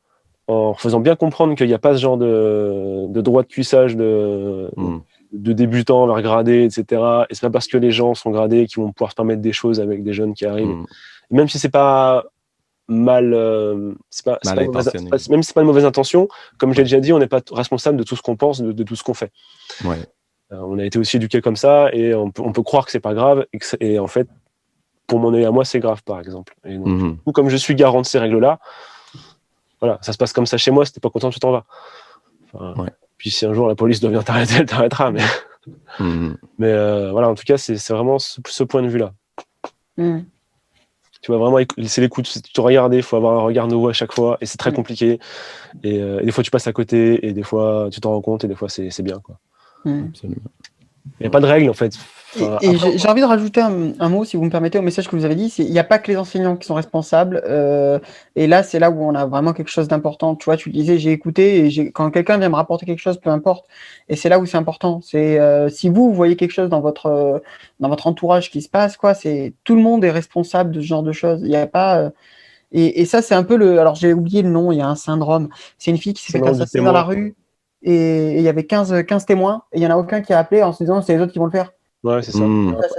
en faisant bien comprendre qu'il n'y a pas ce genre de droit de cuissage de débutants vers gradés, etc. Et c'est pas parce que les gens sont gradés qu'ils vont pouvoir se permettre des choses avec des jeunes qui arrivent. Même si c'est pas mal, même si c'est pas une mauvaise intention, comme j'ai déjà dit, on n'est pas responsable de tout ce qu'on pense, de tout ce qu'on fait. On a été aussi éduqués comme ça et on peut croire que c'est pas grave et en fait pour mon œil à moi c'est grave par exemple. Et donc, du coup, comme je suis garant de ces règles-là, voilà, ça se passe comme ça chez moi, si t'es pas content tu t'en vas. Puis si un jour la police doit venir t'arrêter, elle t'arrêtera. Mais voilà, en tout cas c'est vraiment ce point de vue-là. Tu vas vraiment c'est l'écoute, c'est te regarder, il faut avoir un regard nouveau à chaque fois et c'est très compliqué. Et des fois tu passes à côté et des fois tu t'en rends compte et des fois c'est bien quoi. Absolument. Il n'y a pas de règle en fait. J'ai envie de rajouter un mot, si vous me permettez, au message que vous avez dit. Il n'y a pas que les enseignants qui sont responsables. Et là, c'est là où on a vraiment quelque chose d'important. Tu vois, tu disais, j'ai écouté et quand quelqu'un vient me rapporter quelque chose, peu importe. Et c'est là où c'est important. C'est si vous voyez quelque chose dans votre entourage qui se passe, quoi, c'est tout le monde est responsable de ce genre de choses. Il n'y a pas. Et ça, c'est un peu alors j'ai oublié le nom. Il y a un syndrome. C'est une fille qui s'est fait assassiner dans la rue. Et il y avait 15 témoins, et il n'y en a aucun qui a appelé en se disant c'est les autres qui vont le faire. Ouais, c'est ça.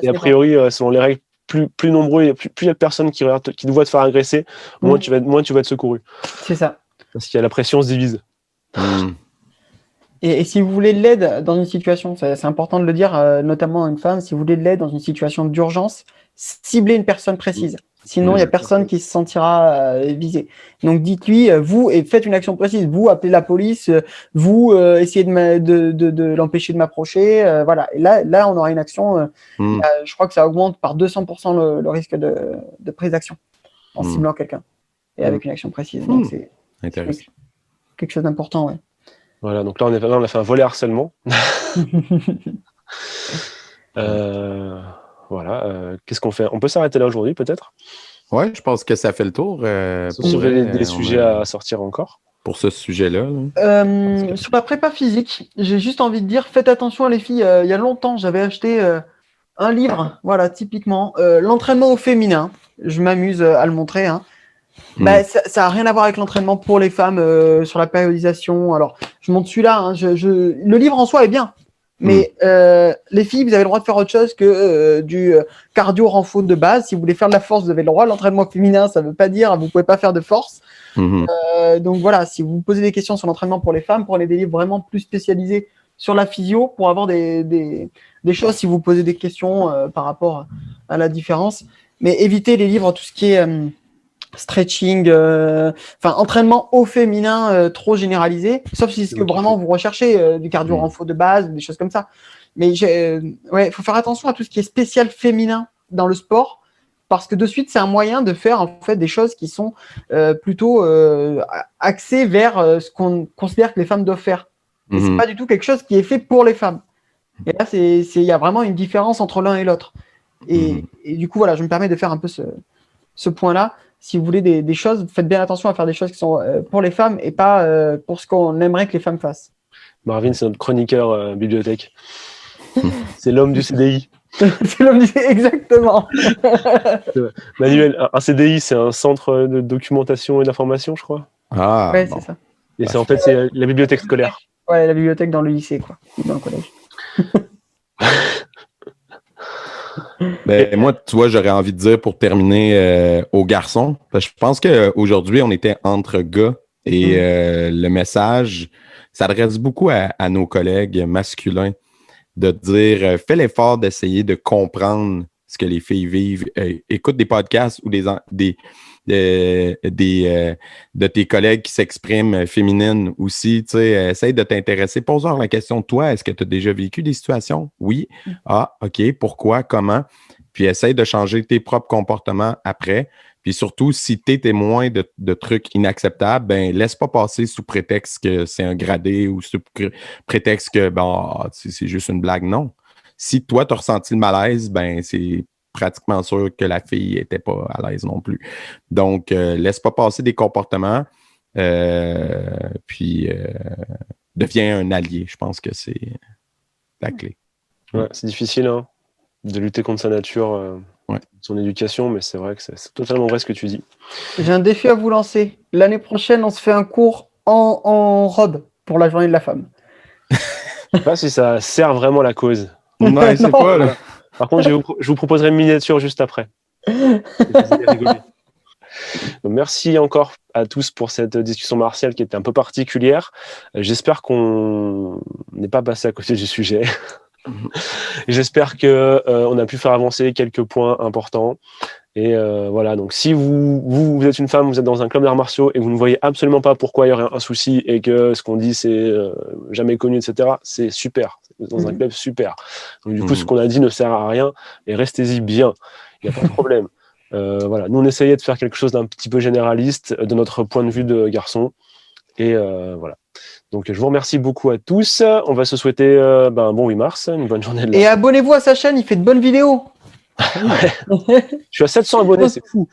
Et a priori, selon les règles, plus nombreux, plus il y a de personnes qui te voient te faire agresser, moins tu vas être secouru. C'est ça. Parce qu'il y a la pression se divise. Et si vous voulez de l'aide dans une situation, c'est important de le dire, notamment à une femme, si vous voulez de l'aide dans une situation d'urgence, ciblez une personne précise. Sinon, il n'y a personne qui se sentira visé. Donc, dites-lui, vous, et faites une action précise. Vous, appelez la police, vous, essayez de l'empêcher de m'approcher. Voilà. Et là, on aura une action. Je crois que ça augmente par 200% le risque de prise d'action en ciblant quelqu'un et avec une action précise. Donc, c'est intéressant. Quelque chose d'important, ouais. Voilà, donc là, on a fait un volet harcèlement. Voilà, qu'est-ce qu'on fait? On peut s'arrêter là aujourd'hui, peut-être? Ouais, je pense que ça fait le tour. Sur des sujets à sortir encore. Pour ce sujet-là. Là. Sur la prépa physique, j'ai juste envie de dire, faites attention les filles. Il y a longtemps, j'avais acheté un livre, voilà, typiquement, l'entraînement au féminin. Je m'amuse à le montrer. Hein. Ça a rien à voir avec l'entraînement pour les femmes sur la périodisation. Alors, je montre celui-là. Hein, le livre en soi est bien. Mais les filles, vous avez le droit de faire autre chose que du cardio renfo de base. Si vous voulez faire de la force, vous avez le droit. L'entraînement féminin, ça ne veut pas dire vous ne pouvez pas faire de force. Donc voilà, si vous posez des questions sur l'entraînement pour les femmes, prenez des livres vraiment plus spécialisés sur la physio pour avoir des choses si vous posez des questions par rapport à la différence. Mais évitez les livres, tout ce qui est stretching, entraînement au féminin trop généralisé, sauf si c'est ce que vraiment vous recherchez, du cardio renfo de base, des choses comme ça. Mais faut faire attention à tout ce qui est spécial féminin dans le sport, parce que de suite, c'est un moyen de faire en fait des choses qui sont plutôt axées vers ce qu'on considère que les femmes doivent faire. Et c'est pas du tout quelque chose qui est fait pour les femmes. Et là, il y a vraiment une différence entre l'un et l'autre. Et du coup, voilà, je me permets de faire un peu ce point-là. Si vous voulez des choses, faites bien attention à faire des choses qui sont pour les femmes et pas pour ce qu'on aimerait que les femmes fassent. Marvin, c'est notre chroniqueur bibliothèque. C'est l'homme du CDI. C'est l'homme du CDI, exactement. Manuel, un CDI, c'est un centre de documentation et d'information, je crois. Ah, ouais, c'est ça. Et c'est la bibliothèque scolaire. Ouais, la bibliothèque dans le lycée, quoi, ou dans le collège. Moi, tu vois, j'aurais envie de dire pour terminer aux garçons, parce que je pense qu'aujourd'hui, on était entre gars et le message s'adresse beaucoup à nos collègues masculins de dire fais l'effort d'essayer de comprendre ce que les filles vivent. Écoute des podcasts ou de tes collègues qui s'expriment féminines aussi, tu sais, essaye de t'intéresser. Pose-leur la question, toi, est-ce que tu as déjà vécu des situations? Oui. Ah, OK. Pourquoi? Comment? Puis essaye de changer tes propres comportements après. Puis surtout, si tu es témoin de trucs inacceptables, ben laisse pas passer sous prétexte que c'est un gradé ou sous prétexte que c'est juste une blague. Non. Si toi, tu as ressenti le malaise, ben c'est pratiquement sûr que la fille n'était pas à l'aise non plus. Donc, laisse pas passer des comportements, puis deviens un allié. Je pense que c'est la clé. Ouais, c'est difficile de lutter contre sa nature, son éducation, mais c'est vrai que c'est totalement vrai ce que tu dis. J'ai un défi à vous lancer. L'année prochaine, on se fait un cours en robe pour la journée de la femme. Je sais pas si ça sert vraiment la cause. Non, c'est pas là. Par contre, je vous proposerai une miniature juste après. Donc, merci encore à tous pour cette discussion martiale qui était un peu particulière. J'espère qu'on n'est pas passé à côté du sujet. J'espère qu'on a pu faire avancer quelques points importants. Et voilà, donc si vous êtes une femme, vous êtes dans un club d'arts martiaux et vous ne voyez absolument pas pourquoi il y aurait un souci et que ce qu'on dit c'est jamais connu, etc., c'est super. Vous êtes dans un club super. Donc du coup, ce qu'on a dit ne sert à rien et restez-y bien. Il n'y a pas de problème. Voilà, nous on essayait de faire quelque chose d'un petit peu généraliste de notre point de vue de garçon. Et voilà. Donc je vous remercie beaucoup à tous. On va se souhaiter un bon 8 mars, une bonne journée de la... Et abonnez-vous à sa chaîne, il fait de bonnes vidéos. Ouais. Je suis à 700 abonnés, c'est fou.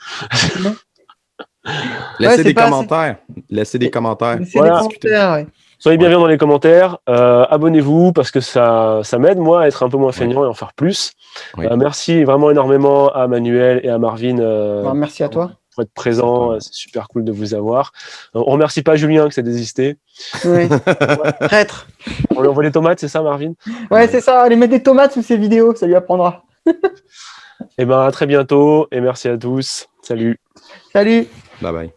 Laissez des commentaires. Laissez des commentaires. Ouais. Soyez bienvenus dans les commentaires. Abonnez-vous parce que ça m'aide, moi, à être un peu moins feignant et en faire plus. Oui. Merci vraiment énormément à Manuel et à Marvin. Merci à toi. Pour être présent, c'est super cool de vous avoir. On remercie pas Julien qui s'est désisté. Oui. Traître. On lui envoie des tomates, c'est ça, Marvin? Ouais, c'est ça. Allez mettre des tomates sous ces vidéos, ça lui apprendra. Et à très bientôt et merci à tous. Salut. Salut. Bye bye.